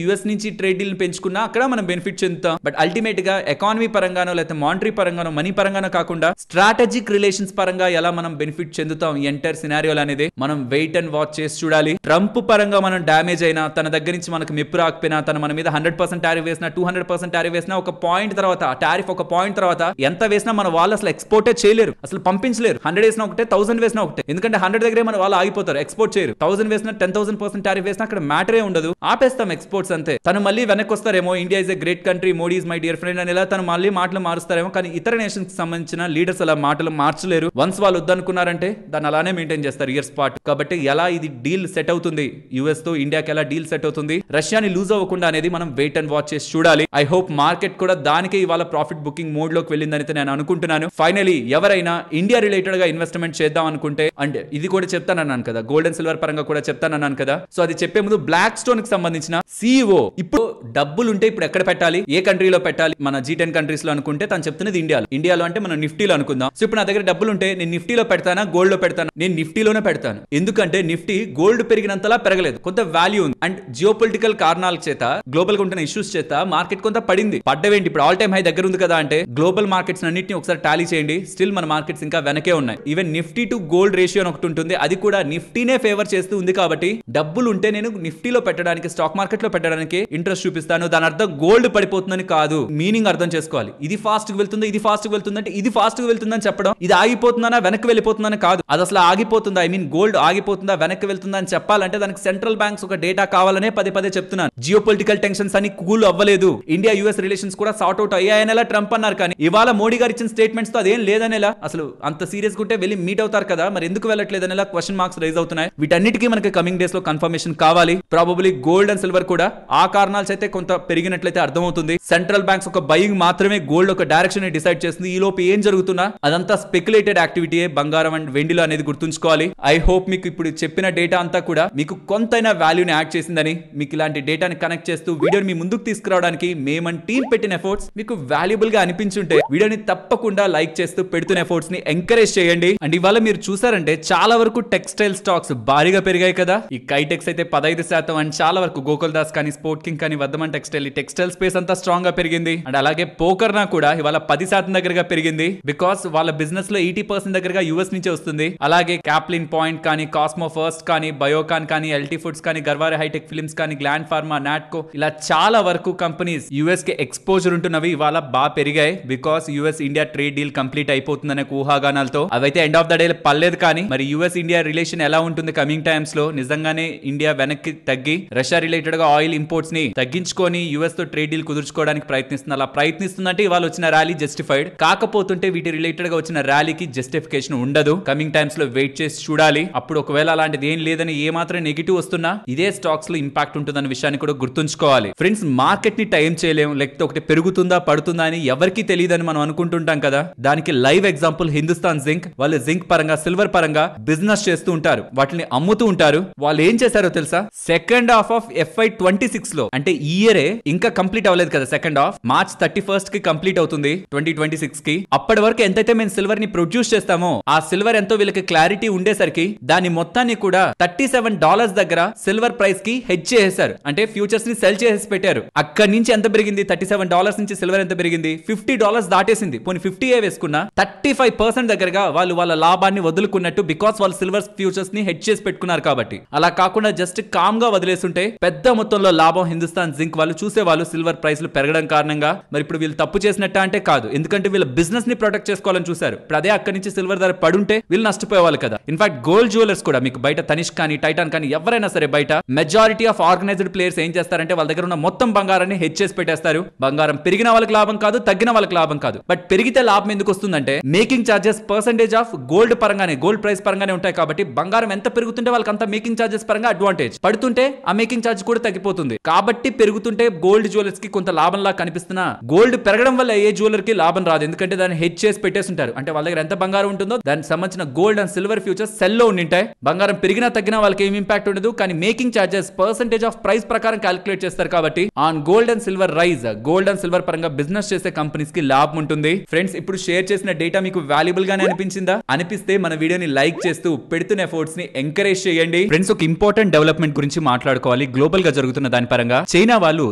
యుఎస్ నుంచి ట్రేడ్ డీల్ పెంచుకున్నా అక్కడ మనం బెనిఫిట్ చెందుతాం. బట్ అల్టిమేట్ గా ఎకానమీ పరంగానో లేకపోతే మానిటరీ పరంగానో మనీ పరంగానో కాకుండా స్ట్రాటజిక్ రిలేషన్స్ పరంగా ఎలా మనం బెనిఫిట్ చెందుతాం ఈ ఎంటైర్ సినారియోలు అనేది మనం వెయిట్ అండ్ వాచ్ చేసి చూడాలి. ట్రంప్ పరంగా మనం డ్యామేజ్ అయినా, తన దగ్గర నుంచి మనకు మెప్పు రాకపోయినా, తన మన మీద 100% టారిఫ్ వేసినా 200% టారిఫ్ వేసినా ఒక పాయింట్ తర్వాత టారిఫ్ ఒక పాయింట్ తర్వాత ఎంత వేసినా మన వాళ్ళు అసలు ఎక్స్పోర్టే చేయలేరు, అసలు పంపించలేరు. 100 వేసినా ఒకటే, 1000 వేసినా ఒకటే. ఎందుకంటే 100 దగ్గరే మన వాళ్ళు ఆగిపోతారు, ఎక్స్పోర్ట్ చేయరు. 1000 వేసినా 10,000% టారిఫ్ వేసినా అక్కడ మ్యాటరే ఉండదు, ఆపేస్తాం ఎక్స్పోర్ట్స్ అంతే. తను మళ్ళీ వెనక్కి వస్తారేమో, India is a great country, Modi is my dear friend అని ఇలా తను మళ్ళీ మాటలు మారుస్తారేమో. కానీ ఇతర నేషన్స్ కి సంబంధించిన లీడర్స్ అలా మాటలు మార్చలేరు. వన్స్ వాళ్ళు వద్దనుకున్నారంటే దాన్ని అలానే మెయింటైన్ చేస్తారు ఇయర్స్ పాటు. కాబట్టి ఎలా ఇది డీల్ సెట్ అవుతుంది, యుఎస్ తో ఇండియాకి ఎలా డీల్ సెట్ అవుతుంది, రష్యాని లూజ్ అవ్వకుండా అనేది మనం వెయిట్ అండ్ వాచ్ చేసి చూడాలి. ఐ హోప్ మార్కెట్ కూడా దానికే ఇవాళ ప్రాఫిట్ బుకింగ్ మోడ్ లోకి వెళ్ళిందని నేను అనుకుంటున్నాను. ఫైనలీ ఎవరైనా ఇండియా రిలేటెడ్ గా ఇన్వెస్ట్మెంట్ చేద్దాం అనుకుంటే, అంటే ఇది కూడా చెప్తానన్నాను కదా, గోల్డ్ అండ్ సిల్వర్ పరంగా కూడా చెప్తానన్నాను కదా. సో అది చెప్పే ముందు బ్లాక్ స్టోన్ కి సంబంధించిన CEO ఇప్పుడు డబ్బులు ఉంటే ఇప్పుడు ఎక్కడ పెట్టాలి, ఏ కంట్రీలో పెట్టాలి, మన G10 కంట్రీస్ లో అనుకుంటే తను చెప్తున్నది ఇండియాలో అంటే మనం నిఫ్టీలో అనుకుందాం. సో ఇప్పుడు నా దగ్గర డబ్బులు ఉంటే నేను నిఫ్టీలో పెడతానా, గోల్డ్ లో పెడతానా? నేను నిఫ్టీలోనే పెడతాను. ఎందుకంటే నిఫ్టీ గోల్డ్ పెరిగినంతలా పెరగలేదు, కొంత వాల్యూ ఉంది. అండ్ జియోపొలిటికల్ కారణాల చేత, గ్లోబల్ గా ఉంటున్న ఇష్యూస్ చేత మార్కెట్ కొంత పడింది. పడ్డవేంటి, ఇప్పుడు ఆల్ టైమ్ హై దగ్గర ఉంది కదా అంటే గ్లోబల్ మార్కెట్స్ అన్నింటినీ ఒకసారి టాలీ చేయండి, స్టిల్ మన మార్కెట్స్ ఇంకా వెనకే ఉన్నాయి. Even Nifty to gold ratio అని ఒకటి ఉంటుంది, అది కూడా నిఫ్టీనే ఫేవర్ చేస్తూ ఉంది. కాబట్టి డబ్బులు ఉంటే నేను నిఫ్టీలో పెట్టడానికి, స్టాక్ మార్కెట్ లో పెట్టడానికి ఇంట్రెస్ట్ చూపిస్తాను. దాని అర్థం గోల్డ్ పడిపోతుందని కాదు, మీనింగ్ అర్థం చేసుకోవాలి. ఇది ఫాస్ట్ గా వెళ్తుంది, ఇది ఫాస్ట్ గా వెళ్తుంది అంటే ఇది ఫాస్ట్ గా వెళ్తుందని చెప్పడం, ఇది ఆగిపోతుందనా వెనక్కి వెళ్ళిపోతుందని కాదు. అది అసలు ఆగిపోతుందా, ఐ మీన్ గోల్డ్ ఆగిపోతుందా వెనక్కి వెళ్తుందా అని చెప్పాలంటే దానికి సెంట్రల్ బ్యాంక్స్ ఒక డేటా కావాలనే పదే చెప్తున్నాను. జియోపొలిటికల్ టెన్షన్స్ అని కూల్ అవ్వలేదు, ఇండియా యుఎస్ రిలేషన్స్ కూడా సార్ట్ అవుట్ అయ్యాయనేలా ట్రంప్ అన్నారు. కానీ ఇవాళ మోడీ గారు ఇచ్చిన స్టేట్మెంట్స్ తో అదేం లేదనేలా, అసలు అంత సీరియస్ గా ఉంటే వెళ్ళి మీట్ అవుతారు కదా, మరి ఎందుకు వెళ్ళట్లేదనేలా క్వశ్చన్ మార్క్స్ రైజ్ అవుతున్నాయి. వీటన్నిటికీ మనకి కమింగ్ డేస్ లో కన్ఫర్మేషన్ కావాలి. ప్రాబబ్లీ గోల్డ్ అండ్ సిల్వర్ కూడా ఆ కారణాలు అయితే కొంత పెరిగినట్లయితే అర్థమవుతుంది. సెంట్రల్ బ్యాంక్స్ ఒక బయింగ్ మాత్రమే గోల్డ్ ఒక డైరెక్షన్ డిసైడ్ చేస్తుంది. ఈ లోపు ఏం జరుగుతున్నా అదంతా స్పెక్యులేటెడ్ యాక్టివిటీ, బంగారం అండ్ వెండిలో అనేది గుర్తుంచుకోవాలి. ఐ హోప్ మీకు ఇప్పుడు చెప్పిన డేటా అంతా కూడా మీకు కొంతైనా వాల్యూని యాడ్ చేసిందని, మీకు ఇలాంటి డేటాని కనెక్ట్ చేస్తూ వీడియోని మీ ముందుకు తీసుకురావడానికి మేమన్ టీం పెట్టిన ఎఫర్ట్స్ మీకు వాల్యుబుల్ గా అనిపించుంటే వీడియోని తప్పకుండా లైక్ చేస్తూ పెడుతున్న ఎఫర్ట్స్ ని ఎంకరేజ్ చేయండి. అండ్ ఇవాళ మీరు చూసారంటే చాలా వరకు టెక్స్టైల్ స్టాక్స్ భారీగా పెరిగాయి కదా. ఈ కైటెక్స్ అయితే 15% అండ్ చాలా వరకు గోకుల్ దాస్ కానీ, స్పోర్ట్ కింగ్ కానీ, వర్ధమన్ టెక్స్టైల్, ఈ టెక్స్టైల్ స్పేస్ అంతా స్ట్రాంగ్ గా పెరిగింది. అండ్ అలాగే పోకర్నా కూడా ఇవాళ 10% దగ్గరగా పెరిగింది. బికాస్ వాళ్ళ బిజినెస్ లో 80% దగ్గరగా యుఎస్ నుంచి వస్తుంది. అలాగే క్యాప్లిన్ పాయింట్ కానీ, కాస్మో ఫస్ట్ కానీ, బయోకాన్ కానీ, ఎల్టీ ఫుడ్స్ కానీ, గర్వారే హైటెక్ ఫిల్మ్స్ కానీ, గ్లాండ్ ఫార్మా, నాట్కో, ఇలా చాలా వరకు కంపెనీస్ యుఎస్ కి ఎక్స్పోజర్ ఉంటున్నవి ఇవాళ బాగా పెరిగాయి. Because US India trade deal complete అయిపోతుందనే ఊహాగానాలతో. అవైతే ఎండ్ ఆఫ్ ద డే పర్లేదు. కానీ మరి యుఎస్ ఇండియా రిలేషన్ ఎలా ఉంటుంది కమింగ్ టైమ్స్ లో, నిజంగానే ఇండియా వెనక్కి తగ్గి రష్యా రిలేటెడ్ గా ఆయిల్ ఇంపోర్ట్స్ ని తగ్గించుకొని యుఎస్ తో ట్రేడ్ డీల్ కుదుర్చుకోవడానికి ప్రయత్నిస్తుంది. అలా ప్రయత్నిస్తుందంటే ఇవాళ వచ్చిన ర్యాలీ జస్టిఫైడ్, కాకపోతుంటే వీటి రిలేటెడ్ గా వచ్చిన ర్యాలీకి జస్టిఫికేషన్ ఉండదు. కమింగ్ టైమ్స్ లో వెయిట్ చేసి చూడాలి. అప్పుడు ఒకవేళ అలాంటిది ఏం లేదని ఏ మాత్రం నెగిటివ్ వస్తున్నా ఇదే స్టాక్స్ లో ఇంపాక్ట్ ఉంటుందన్న విషయాన్ని కూడా గుర్తుంచుకోవాలి. ఫ్రెండ్స్, మార్కెట్ ని టైం చేయలేం, లేకపోతే ఒకటి పెరుగుతుందా పడుతుందా అని ఎవరికి తెలియదని మనం అనుకుంటుంటాం కదా. దానికి లైవ్ ఎగ్జాంపుల్ హిందుస్థాన్ జింక్. వాళ్ళు జింక్ పరంగా, సిల్వర్ పరంగా బిజినెస్ చేస్తూ ఉంటారు, వాటిని అమ్ముతూ ఉంటారు. వాళ్ళు ఏం చేశారో తెలుసా, సెకండ్ హాఫ్ ఆఫ్ FY26 లో, అంటే ఈ ఇయరే ఇంకా కంప్లీట్ అవ్వలేదు కదా, సెకండ్ హాఫ్ March 31st కి కంప్లీట్ అవుతుంది 2026 కి. అప్పటి వరకు ఎంతైతే మేము సిల్వర్ ని ప్రొడ్యూస్ చేస్తామో ఆ సిల్వర్ ఎంతో వీళ్ళకి క్లారిటీ ఉండేసరికి దాని మొత్తాన్ని కూడా $37 దగ్గర సిల్వర్ ప్రైస్ కి హెడ్జ్ చేసేశారు. అంటే ఫ్యూచర్స్ ని సెల్ చేసి పెట్టారు. అక్కడి నుంచి ఎంత పెరిగింది, $37 నుంచి సిల్వర్ ఎంత పెరిగింది, $50 దాటేసింది. పోనీ 50 వేసుకున్నా 35% దగ్గరగా వాళ్ళు వాళ్ళ లాభాన్ని వదులుకున్నట్టు, బికాస్ వాళ్ళు సిల్వర్ ఫ్యూచర్స్ ని హెడ్జ్ చేసి పెట్టుకున్నారు కాబట్టి. అలా కాకుండా జస్ట్ కామ్ గా వదిలేస్తుంటే పెద్ద మొత్తంలో లాభం హిందుస్థాన్ జింక్ వాళ్ళు చూసేవాళ్ళు సిల్వర్ ప్రైస్లు పెరగడం కారణంగా. మరి ఇప్పుడు వీళ్ళు తప్పు చేసినట్ట అంటే కాదు, ఎందుకంటే వీళ్ళ బిజినెస్ ని ప్రొటెక్ట్ చేసుకోవాలని చూశారు. ఇప్పుడు అదే అక్కడి నుంచి సిల్వర్ ధర పడుంటే వీళ్ళు నష్టపోయేవాళ్ళు కదా. ఇన్ఫాక్ట్ గోల్డ్ జ్యువెలర్స్ కూడా మీకు బయట తనిష్క్ కానీ, టైటాన్ కానీ, ఎవరైనా సరే బయట మెజారిటీ ఆఫ్ ఆర్గనైజ్డ్ ప్లేయర్స్ ఏం చేస్తారంటే వాళ్ళ దగ్గర ఉన్న మొత్తం బంగారాన్ని హెడ్జ్ చేసి పెట్టేస్తారు. బంగారం పెరిగిన వాళ్ళకి లాభం కాదు, తగ్గిన వాళ్ళకి లాభం కాదు. బట్ పెరిగితే లాభం ఎందుకు వస్తుందంటే making charges percentage of gold పరంగానే, గోల్డ్ ప్రైస్ పరంగానే ఉంటాయి. కాబట్టి బంగారం ఎంత పెరుగుతుంటే వాళ్ళకి అంత మేకింగ్ చార్జెస్ పరంగా అడ్వాంటేజ్, పడుతుంటే ఆ మేకింగ్ చార్జ్ కూడా తగ్గిపోతుంది. కాబట్టి పెరుగుతుంటే గోల్డ్ జ్యువెలర్స్ కి కొంత లాభంలా కనిపిస్తున్నా గోల్డ్ పెరగడం పెరగడం వల్ల ఏ జ్యువెలర్ కి లాభం రాదు, ఎందుకంటే దాన్ని హెడ్జ్ చేసి పెట్టేస్తుంటారు. అంటే వాళ్ళ దగ్గర ఎంత బంగారం ఉంటుందో దానికి సంబంధించిన gold and silver futures cell లో ఉండింటాయి. బంగారం పెరిగినా తగ్గినా వాళ్ళకి ఏం ఇంపాక్ట్ ఉండదు. కానీ making charges percentage of price ప్రకారం క్యాలిక్యులేట్ చేస్తారు కాబట్టి on gold and silver rise, gold and silver పరంగా బిజినెస్ చేసే కంపెనీస్ కి లాభం ఉంటుంది. ఫ్రెండ్స్, ఇప్పుడు షేర్ చేసిన డేటా మీకు వాల్యుబుల్ గానే అనిపించిందా? అనిపిస్తే మన వీడియోని లైక్ చేస్తూ పెడుతున్న ఎఫర్ట్స్ ని ఎంకరేజ్ చేయండి. ఫ్రెండ్స్, ఒక ఇంపార్టెంట్ డెవలప్మెంట్ గురించి మాట్లాడుకోవాలి. గ్లోబల్ గా జరుగుతున్న దాని పరంగా చైనా వాళ్ళు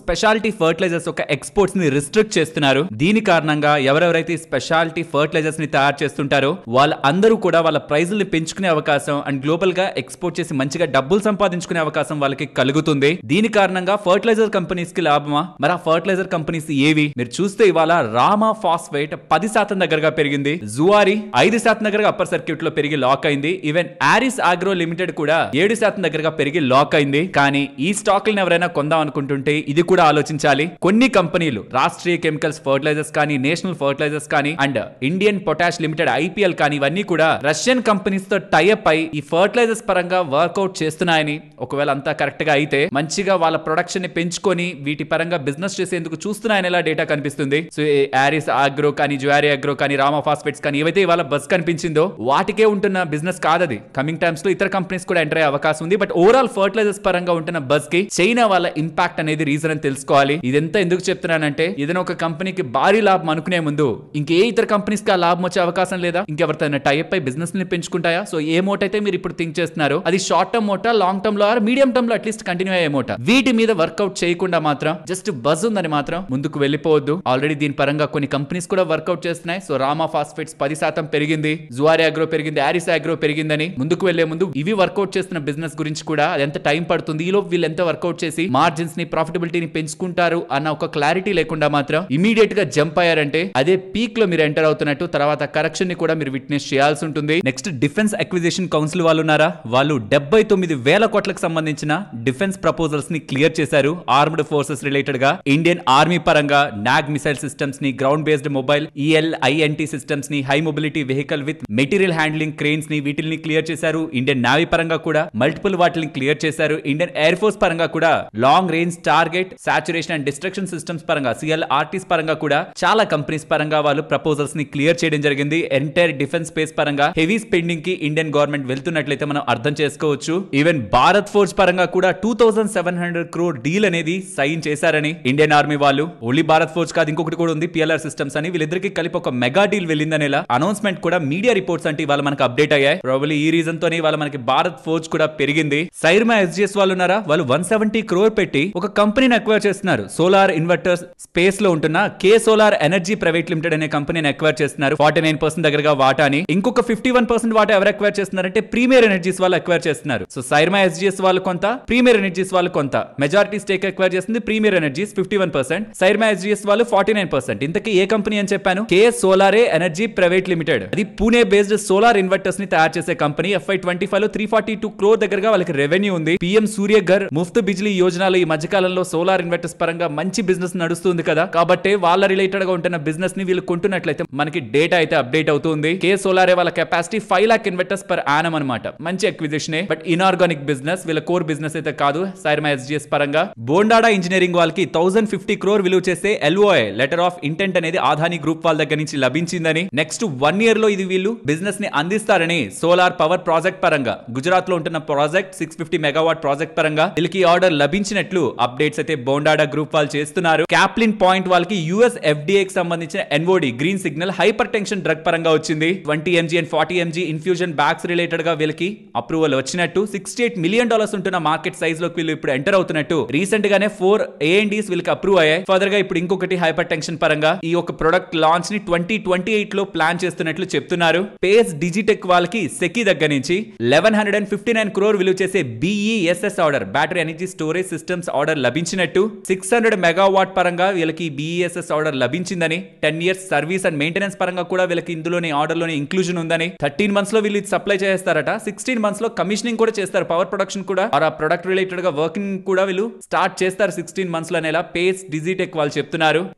స్పెషాలిటీ ఫర్టిలైజర్స్ యొక్క ఎక్స్పోర్ట్స్ ని రిస్ట్రిక్ట్ చేస్తున్నారు. దీని కారణంగా ఎవరెవరైతే స్పెషాలిటీ ఫర్టిలైజర్స్ ని తయారు చేస్తుంటారో వాళ్ళందరూ కూడా వాళ్ళ ప్రైజుల్ని పెంచుకునే అవకాశం అండ్ గ్లోబల్ గా ఎక్స్పోర్ట్ చేసి మంచిగా డబ్బులు సంపాదించుకునే అవకాశం వాళ్ళకి కలుగుతుంది. దీని కారణంగా ఫర్టిలైజర్ కంపెనీస్ కి లాభమా? మరి ఆ ఫర్టిలైజర్ కంపెనీస్ ఏవి? మీరు చూస్తే ఇవాళ రామా ఫాస్ఫేట్ 10% దగ్గరగా పెరిగింది, జువారీ 5% దగ్గరగా అప్పర్ సర్క్యూట్ లో పెరిగి లాక్ అయింది. ఈవెన్ ఆరిస్ ఆగ్రో లిమిటెడ్ కూడా 7% దగ్గరగా పెరిగి లాక్ అయింది. కానీ ఈ స్టాక్ లను ఎవరైనా కొందాం అనుకుంటుంటే ఇది కూడా ఆలోచించాలి. కొన్ని కంపెనీలు రాష్ట్రీయ కెమికల్స్ ఫర్టిలైజర్స్ కానీ, నేషనల్ ఫర్టిలైజర్స్ కానీ and Indian potash limited IPL కానీ ఇవన్నీ కూడా రష్యన్ కంపెనీస్ తో టైఅప్ అయి ఈ ఫర్టిలైజర్స్ పరంగా వర్కౌట్ చేస్తున్నాయని, ఒకవేళ అంతా కరెక్ట్ గా అయితే మంచిగా వాళ్ళ ప్రొడక్షన్ ని పెంచుకొని వీటి పరంగా బిజినెస్ చేసేందుకు చూస్తున్నాయని ఎలా డేటా కనిపిస్తుంది. సో ఆరిస్ ఆగ్రో కానీ, జ్యువారీ ఆగ్రో కానీ, రామా ఫాస్ఫేట్స్ కానీ ఏవైతే ఇవాళ బస్ కనిపించిందో వాటికే ఉంటున్న బిజినెస్ కాదది. కమింగ్ టైమ్స్ లో ఇతర కంపెనీస్ కూడా ఎంటర్ అయ్యే అవకాశం ఉంది. బట్ ఓవరాల్ ఫర్టిలైజర్స్ పరంగా ఉంటున్న బస్ కి చైనా వాళ్ళ ఇంపాక్ట్ అనేది రీజన్ అని తెలుసుకోవాలి. ఇదంతా ఎందుకు చెప్తున్నానంటే ఏదైనా ఒక కంపెనీకి భారీ లాభం అనుకునే ముందు ఇంకే ఇతర కంపెనీస్ కి ఆ లాభం వచ్చే అవకాశం లేదా? ఇంకెవరితో టైప్ అయి బిజినెస్ ని పెంచుకుంటాయా? సో ఏ మోట్ అయితే మీరు ఇప్పుడు థింక్ చేస్తున్నారో అది షార్ట్ టర్మ్ మోటా, లాంగ్ టర్మ్ లో ఆర్ మీడియం టర్మ్ లో అట్లీస్ట్ కంటిన్యూ అయ్యే మోటా? వీటి మీద వర్కౌట్ చేయకుండా మాత్రం జస్ట్ బజ్ ఉందని మాత్రం ముందుకు వెళ్ళిపోవద్దు. ఆల్రెడీ దీని పరంగా కొన్ని కంపెనీస్ కూడా వర్కౌట్ చేస్తున్నాయి. సో రామా ఫాస్ఫేట్స్ 10% పెరిగింది, జువారీ ఆగ్రో పెరిగింది, ఆరిస్ ఆగ్రో పెరిగిందని ముందుకు వెళ్లే ముందు ఇవి వర్కౌట్ చేస్తున్న బిజినెస్ గురించి కూడా అది ఎంత టైం పడుతుంది, ఈలో వీళ్ళు ఎంత వర్కౌట్ చేసి మార్జిన్స్ ని, ప్రాఫిటబిలిటీని పెంచుకుంటారు అన్న ఒక క్లారిటీ లేకుండా మాత్రం ఇమీడియట్ గా జంప్ అయ్యారంటే అదే పీక్ లో మీరు ఎంటర్ అవుతున్నట్టు. తర్వాత కరెక్షన్ ని కూడా మీరు విట్నెస్ చేయాల్సి ఉంటుంది. నెక్స్ట్ డిఫెన్స్ అక్విజిషన్ కౌన్సిల్ వాళ్ళు ఉన్నారా? వాళ్ళు 79,000 కోట్లకు సంబంధించిన డిఫెన్స్ ప్రపోజల్స్ ని క్లియర్ చేశారు. ఆర్మ్డ్ ఫోర్సెస్ రిలేటెడ్ గా ఇండియన్ ఆర్మీ పరంగా నాగ్ మిసైల్ సిస్టమ్స్ ని, ground based mobile ELINT systems ని, high mobility vehicle with material handling cranes ని వీటిని క్లియర్ చేశారు. ఇండియన్ నేవీ పరంగా కూడా మల్టిపుల్ వాటిని క్లియర్ చేశారు. ఇండియన్ ఎయిర్ ఫోర్స్ పరంగా కూడా long range target saturation and destruction systems పరంగా CLRTs పరంగా కూడా చాలా కంపెనీస్ పరంగా వాళ్ళు ప్రపోజల్స్ ని క్లియర్ చేయడం జరిగింది. ఎంటైర్ డిఫెన్స్ స్పేస్ పరంగా హెవీ స్పెండింగ్ కి ఇండియన్ గవర్నమెంట్ వెళ్తున్నట్లయితే మనం అర్థం చేసుకోవచ్చు. ఈవెన్ భారత్ ఫోర్స్ పరంగా కూడా 2700 crore డీల్ అనేది సైన్ చేశారని ఇండియన్ ఆర్మీ వాళ్ళు. ఓన్లీ భారత్ ఫోర్స్ కాదు, ఇంకొకటి కూడా ఉంది PLR సిస్టమ్స్ అని. వీళ్ళిద్దరికి కలిపి ఒక మెగా డీల్ వెళ్ళిందనేలా అనౌన్స్మెంట్ కూడా మీడియా రిపోర్ట్స్ అంటే ఇవాళ మనకు అప్డేట్ అయ్యాయి. ప్రాబబ్లీ ఈ రీజన్ తోనే ఇవాళ మనకి భారత్ ఫోర్స్ కూడా పెరిగింది. సైర్మా SGS వాళ్ళు ఉన్నారా? వాళ్ళు 170 crore పెట్టి ఒక కంపెనీని అక్వైర్ చేస్తున్నారు. సోలార్ ఇన్వర్టర్స్ స్పేస్ లో ఉంటున్న K solar energy private limited అనే కంపెనీని అక్వైర్ చేస్తున్నారు. 49% దగ్గరగా వాటాని. ఇంకొక 51% వాటా ఎవరు అక్వైర్ చేస్తున్నారంటే ప్రీమియర్ ఎనర్జీస్ వాళ్ళు అక్వైర్ చేస్తున్నారు. సో సైర్మా SGS వాళ్ళు కొంత, ప్రీమియర్ ఎనర్జీస్ వాళ్ళు కొంత. మెజారిటీ స్టేక్ అక్వైర్ చేస్తుంది ప్రీమియర్ ఎనర్జీస్ 51%, సైర్మా SGS వాళ్ళు 49%. ఇంతకీ ఏ కంపెనీ అని చెప్పాను? K solar energy private limited. అది పూణే బేస్డ్ సోలార్ ఇన్వర్టర్స్ ని తయారు చేసే కంపెనీ. FY25 లో 342 crore దగ్గరగా వాళ్ళకి రెవెన్యూ ఉంది. PM సూర్య ఘర్ ముఫ్త్ బిజ్లీ యోజనలో ఈ మధ్యకాలంలో సోలార్ ఇన్వర్టర్స్ పరంగా మంచి బిజినెస్ నడుస్తుంది కదా, కాబట్టి వాళ్ళ రిలేటెడ్ గా ఉంటున్న బిజినెస్ ని వీళ్ళు కొంటున్నట్లయితే మనకి డేటా అయితే అప్డేట్ అవుతుంది. K సోలార్ వాళ్ళ capacity 5 lakh inverters per annum అనమాట. మంచి అక్విజిషన్. బట్ ఇన్ఆర్గానిక్ బిజినెస్, వీళ్ళ కోర్ బిజినెస్ అయితే కాదు. సైర్మా SGS పరంగా బోండాడా ఇంజనీరింగ్ వాళ్ళకి 1050 crore విలువ చేసే LOI లెటర్ ఆఫ్ ఇంటెంట్ అనేది ఆదాని గ్రూప్ వాళ్ళ దగ్గర నుంచి లభించిందని, నెక్స్ట్ 1 year లో ఇది వీళ్ళు బిజినెస్ ని అందిస్తారని సోలార్ పవర్ ప్రాజెక్ట్ పరంగా గుజరాత్ లో ఉంటున్న ప్రాజెక్ట్ 650 మెగావాట్ ప్రాజెక్ట్ పరంగా వీళ్ళకి ఆర్డర్ లభించినట్లు అప్డేట్స్ అయితే బోండాడా గ్రూప్ వాళ్ళు చేస్తున్నారు. క్యాప్లిన్ పాయింట్ వాళ్ళకి US FDA కి సంబంధించిన NOD green signal hyper tension drug పరంగా వచ్చింది. 20 mg and 40 mg infusion bags related గా వీళ్ళకి అప్రూవల్ వచ్చినట్టు. $68 million ఉంటున్న మార్కెట్ సైజ్ లోకి వీళ్ళు ఇప్పుడు ఎంటర్ అవుతున్నట్టు. రీసెంట్ గానే 4 ANDs వీళ్ళకి అప్రూవ్ అయ్యాయి. ఫర్దర్ గా ఇప్పుడు ఇంకొకటి హైపర్ టెన్షన్ పరంగా ఈ ఒక ప్రొడక్ట్ లాంచ్ ని 2028 లో ప్లాన్ చేస్తున్నట్లు చెప్తున్నారు. పేస్ డిజిటెక్ వాళ్ళకి సెకి దగ్గర నుంచి 1159 crore విలువ చేసే BESS order, battery energy storage systems order లభించినట్టు. 600 మెగావాట్ పరంగా వీళ్ళకి BESS ఆర్డర్ లభించిందని, 10 years సర్వీస్ అండ్ మెయింటెనెన్స్ పరంగా కూడా వీళ్ళకి ఇందులోని ఆర్డర్ లోని ఇంక్లూజన్ ఉందని, 13 months లో వీళ్ళు సప్లై చేస్తారట. 16 months లో కమిషనింగ్ కూడా చేస్తారు, పవర్ ప్రొడక్షన్ కూడా ఆ ప్రొడక్ట్ రిలేటెడ్ గా వర్కింగ్ కూడా వీళ్ళు స్టార్ట్ చేస్తారు 16 months లో అనేలా పేస్ డిజిటెక్ వాళ్ళు చెప్తున్నారు.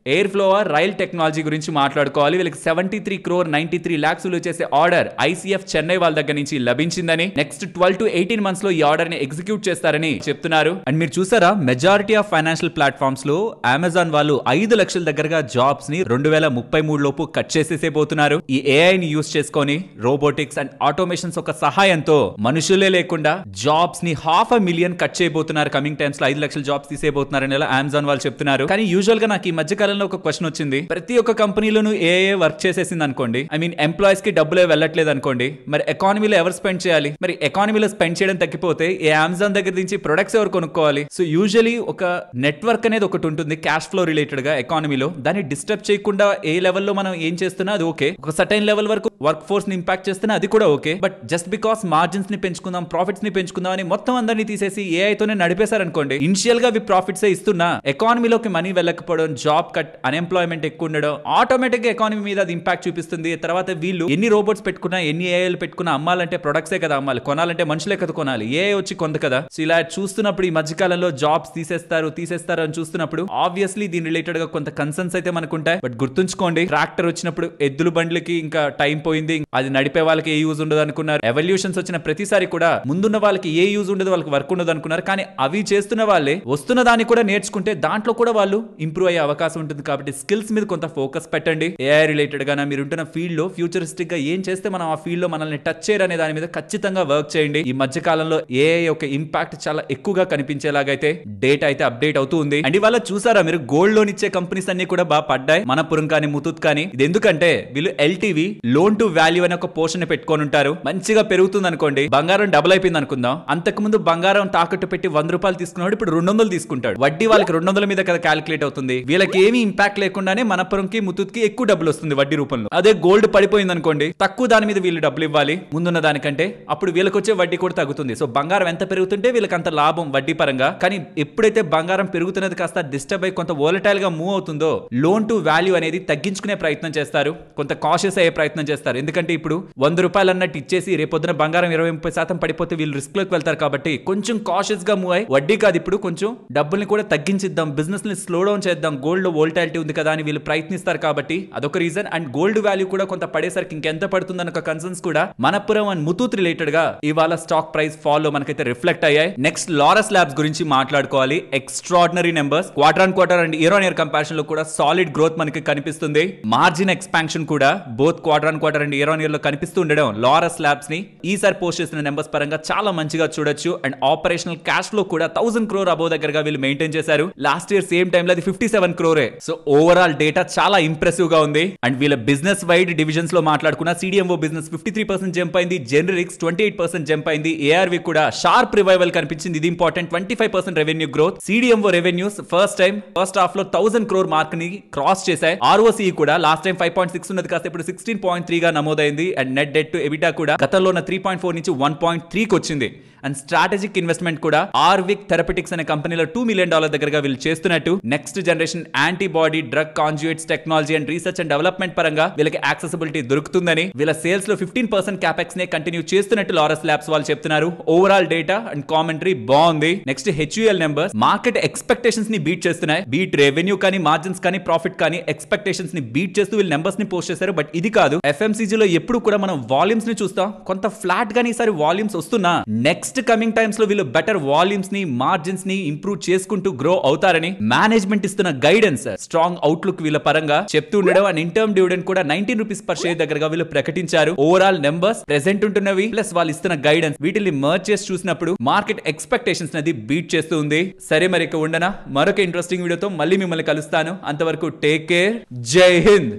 ఎయిర్ ఫ్లో రైల్ టెక్నాలజీ గురించి మాట్లాడుకోవాలి. వీళ్ళకి 73 crore 93 lakhs విలువ చేసే ఆర్డర్ ICF చెన్నై వాళ్ళ దగ్గర నుంచి లభించిందని, నెక్స్ట్ 12 to 18 months లో ఈ ఆర్డర్ ని ఎగ్జిక్యూట్ చేస్తారని చెప్తున్నారు. అండ్ మీరు చూసారా మెజారిటీ ఆఫ్ ఫైనాన్షియల్ ప్లాట్ఫామ్స్ లో అమెజాన్ వాళ్ళు 5 లక్షల దగ్గరగా జాబ్స్ ని 2033 లోపు కట్ చేసేసేపోతున్నారు. ఈ ఏఐ ని యూస్ చేసుకొని రోబోటిక్స్ అండ్ ఆటోమేషన్స్ ఒక సహాయంతో మనుషులే లేకుండా జాబ్స్ ని 500,000 కట్ చేయబోతున్నారు. కమింగ్ టైమ్స్ లో 5 లక్షల జాబ్స్ తీసేయబోతున్నారని అమెజాన్ వాళ్ళు చెప్తున్నారు. కానీ యూజువల్ గా నాకు ఈ మధ్య కాలంలో ఒక క్వశ్చన్ వచ్చింది. ప్రతి ఒక్క కంపెనీలోనూ ఏఐ వర్క్ చేసేసింది అనుకోండి, ఐ మీన్ ఎంప్లాయీస్ కి డబ్బులే వెళ్ళట్లేదు అనుకోండి, మరి ఎకానమీలో ఎవరు స్పెండ్ చేయాలి? మరి ఎకానమీలో స్పెండ్ చేయడం తగ్గిపోతే ఈ అమెజాన్ దగ్గర నుంచి ప్రొడక్ట్స్ ఎవరు కొనుక్కోవాలి? సో యూజువలీ ఒక నెట్వర్క్ అనేది ఒకటి ఉంటుంది క్యాష్ ఫ్లో రిలేటెడ్ గా ఎకానమీలో. దాన్ని డిస్టర్బ్ చేయకుండా ఏ లెవెల్లో మనం ఏం చేస్తున్నా అది ఓకే, ఒక సర్టైన్ లెవెల్ వరకు వర్క్ ఫోర్స్ ని ఇంపాక్ట్ చేస్తున్నా అది కూడా okay. But just because margins ని పెంచుకుందాం, ప్రాఫిట్స్ ని పెంచుకుందాం అని మొత్తం అందరినీ తీసేసి ఏఐ తోనే నడిపేశారనుకోండి, ఇనిషియల్ గా ప్రాఫిట్స్ ఇస్తున్నా ఎకానమీలోకి మనీ వెళ్ళకపోవడం, జాబ్ కట్, అన్ఎంప్లాయ్మెంట్ ఎక్కువ ఉండడం, ఆటోమేటిక్ గా ఎకానమీ మీద అది ఇంపాక్ట్ చూపిస్తుంది. తర్వాత వీళ్ళు ఎన్ని రోబోట్స్ పెట్టుకున్నా, ఎన్ని ఏఐలు పెట్టుకున్నా, అమ్మాలంటే ప్రొడక్ట్సే కదా అమ్మాలి, కొనాలంటే మనుషులే కదా కొనాలి, ఏఐ వచ్చి కొంత కదా. సో ఇలా చూస్తున్నప్పుడు ఈ మధ్యకాలంలో జాబ్స్ తీసేస్తారు అని చూస్తున్నప్పుడు ఆబ్వియస్లీ దీని రిలేటెడ్ గా కొంత కన్సర్న్స్ అయితే మనకుంటాయి. బట్ గుర్తుంచుకోండి, ట్రాక్టర్ వచ్చినప్పుడు ఎద్దుల బండ్లకి ఇంకా టైం పోయింది, అది నడిపే వాళ్ళకి ఏ యూజ్ ఉండదు అనుకున్నారు. ఎవల్యూషన్స్ వచ్చిన ప్రతిసారి కూడా ముందున్న వాళ్ళకి ఏ యూజ్ ఉండదు, వాళ్ళకి వర్క్ ఉండదు అనుకున్నారు. కానీ అవి చేస్తున్న వాళ్ళే వస్తున్న దాన్ని కూడా నేర్చుకుంటే దాంట్లో కూడా వాళ్ళు ఇంప్రూవ్ అయ్యే అవకాశం ఉంటుంది. కాబట్టి స్కిల్స్ మీద కొంత ఫోకస్ పెట్టండి. ఏఐ రిలేటెడ్ గా మీరు ఉంటున్న ఫీల్డ్ లో ఫ్యూచరిస్టిక్ గా ఏం చేస్తే మనం ఆ ఫీల్డ్ లో మనల్ని టచ్ చేయరనే దాని మీద ఖచ్చితంగా వర్క్ చేయండి. ఈ మధ్య కాలంలో ఏఐ యొక్క ఇంపాక్ట్ చాలా ఎక్కువగా కనిపించేలాగైతే డేటా అయితే అప్డేట్ అవుతూ ఉంది. అండ్ ఇవాళ చూసారా మీరు, గోల్డ్ లోన్ ఇచ్చే కంపెనీస్ అన్ని కూడా బాగా పడ్డాయి, మనపురం కానీ ముతూత్ కానీ. ఇది ఎందుకంటే వీళ్ళు ఎల్టీవీ, లోన్ టు వాల్యూ అనే ఒక పోర్షన్ పెట్టుకొని ఉంటారు. మంచిగా పెరుగుతుంది అనుకోండి, బంగారం డబుల్ అయిపోయింది అనుకుందాం. అంతకు ముందు బంగారం తాకట్టు పెట్టి 100 రూపాయలు తీసుకున్నాడు, ఇప్పుడు 200 తీసుకుంటాడు. వడ్డీ వాళ్ళకి 200 మీద కదా క్యాలిక్యులేట్ అవుతుంది. వీళ్ళకి ఏమి ఇంపాక్ట్ లేకుండానే మనపురంకి ముతూత్కి ఎక్కువ డబ్బులు వస్తుంది వడ్డీ రూపంలో. అదే గోల్డ్ పడిపోయింది అనుకోండి, తక్కువ దాని మీద వీళ్ళు డబ్బులు ఇవ్వాలి ముందున్న దానికంటే, అప్పుడు వీళ్ళకి వచ్చే వడ్డీ కూడా తగ్గుతుంది. సో బంగారం ఎంత పెరుగుతుంటే వీళ్ళకి అంత లాభం వడ్డీ పరంగా. కానీ ఎప్పుడైతే బంగారం పెరుగుతున్నది కాస్త డిస్టర్బ్ అయి కొంత వోలటైల్ గా మూవ్ అవుతుందో, లోన్ టు వాల్యూ అనేది తగ్గించుకునే ప్రయత్నం చేస్తారు, కొంత కాషియస్ అయ్యే ప్రయత్నం చేస్తారు. ఎందుకంటే ఇప్పుడు 100 రూపాయలు అన్నట్టు ఇచ్చేసి రేపొద్దున బంగారం 20-30% పడిపోతే వీళ్ళు రిస్క్ లోకి వెళ్తారు. కాబట్టి కొంచెం కాషియస్ గా మూవ్ అయ్యి వడ్డీ కాదు ఇప్పుడు కొంచెం డబ్బుల్ని కూడా తగ్గించిద్దాం, బిజినెస్ ని స్లో డౌన్ చేద్దాం, గోల్డ్ లో వోల్టాలిటీ ఉంది కదా అని వీళ్ళు ప్రయత్నిస్తారు. కాబట్టి అదొక రీజన్. అండ్ గోల్డ్ వాల్యూ కూడా కొంత పడేసరికి ఇంకెంత పడుతుందన్న ఒక కన్సర్న్స్ కూడా మనపురం అండ్ ముతూత్ రిలేటెడ్ గా ఇవాళ స్టాక్ ప్రైస్ ఫాల్ లో మనకైతే రిఫ్లెక్ట్ అయ్యాయి. నెక్స్ట్ లారస్ ల్యాబ్స్ గురించి మాట్లాడుకోవాలి. Extraordinary numbers, quarter and year comparison లో కూడా సాలిడ్ గ్రోత్ మనకి కనిపిస్తుంది. మార్జిన్ ఎక్స్పాన్షన్ కూడా బోత్ క్వార్టర్ అండ్ ఇయర్ లో కనిపిస్తూ ఉండడం లారస్ ల్యాబ్స్ ని ఈసారి పోస్ట్ చేసిన నెంబర్స్ పరంగా చాలా మంచిగా చూడొచ్చు. అండ్ ఆపరేషనల్ క్యాష్ ఫ్లో కూడా 1000 crore అబోవ్ దగ్గరగా వీళ్ళు మెయింటైన్ చేశారు. లాస్ట్ ఇయర్ సేమ్ టైమ్ లో అది 57 crore. సో ఓవరాల్ డేటా చాలా ఇంప్రెసివ్ గా ఉంది. అండ్ వీళ్ళ బిజినెస్ వైడ్ డివిజన్స్ లో మాట్లాడుకున్న CDMO బిజినెస్ 53% జంప్ అయింది, జెనరిక్స్ 28% జంప్ అయింది, ARV కూడా షార్ప్ రివైవల్ కనిపించింది, ఇది important, 25% revenue growth. CDMO revenues first half లో 1000 crore మార్క్ ని క్రాస్ చేశాయి. ROCE కూడా లాస్ట్ టైం 5.6 ఉన్నది కాస్త ఇప్పుడు 16.3 గా నమోదైంది. And net debt to EBITDA కూడా గతంలో ఉన్న 3.4 నుంచి 1.3 కి వచ్చింది. అండ్ స్ట్రాటజిక్ ఇన్వెస్ట్మెంట్ కూడా ఆర్విక్ థెరపెటిక్స్ అనే కంపెనీలో $2 million దగ్గరగా వీళ్ళు చేస్తున్నట్టు. Next generation antibody drug కాంజుగేట్స్ technology and research and development పరంగా వీళ్ళకి యాక్సెసిబిలిటీ దొరుకుతుందని, వీళ్ళ సేల్స్ లో 15% క్యాపెక్స్ నే కంటిన్యూ చేస్తున్నట్టు లారస్ ల్యాబ్స్ వాళ్ళు చెప్తున్నారు. ఓవరాల్ డేటా అండ్ కామెంటరీ బాగుంది. Next HUL numbers market expectations ని బీట్ చేస్తున్నాయి. బీట్ రెవెన్యూ కానీ, మార్జిన్స్ కానీ, ప్రాఫిట్ కానీ ఎక్స్పెక్టేషన్స్ ని బీట్ చేస్తూ వీళ్ళు నెంబర్స్ ని పోస్ట్ చేశారు. బట్ ఇది కాదు, FMCG లో ఎప్పుడు కూడా మనం వాల్యూమ్స్ ని చూస్తాం, కొంత ఫ్లాట్ గానీ ఈసారి వాల్యూమ్స్ వస్తున్నా నెక్స్ట్ కమింగ్ టైమ్స్ లో వీళ్ళు బెటర్ వాల్యూమ్స్ ని, మార్జిన్స్ ని ఇంప్రూవ్ చేసుకుంటూ గ్రో అవుతారని మేనేజ్మెంట్ ఇస్తున్న గైడెన్స్, స్ట్రాంగ్ అవుట్లుక్ వీళ్ళ పరంగా చెప్తూ ఉండడం. అండ్ ఇంటర్మ్ డివిడెండ్ కూడా 19 రూపీస్ పర్ షేర్ దగ్గరగా వీళ్ళు ప్రకటించారు. ఓవరాల్ నెంబర్స్ ప్రెసెంట్ ఉంటున్నవి ప్లస్ వాళ్ళు ఇస్తున్న గైడెన్స్ వీటిని మర్జ్ చేసి చూసినప్పుడు మార్కెట్ ఎక్స్పెక్టేషన్స్ అనేది బీట్ చేస్తూ ఉంది. సరే మరి ఇక ఉండనా, మరొక ఇంట్రెస్టింగ్ వీడియోతో మళ్ళీ మిమ్మల్ని కలుస్తాను. అంతవరకు టేక్ కేర్, జై హింద్.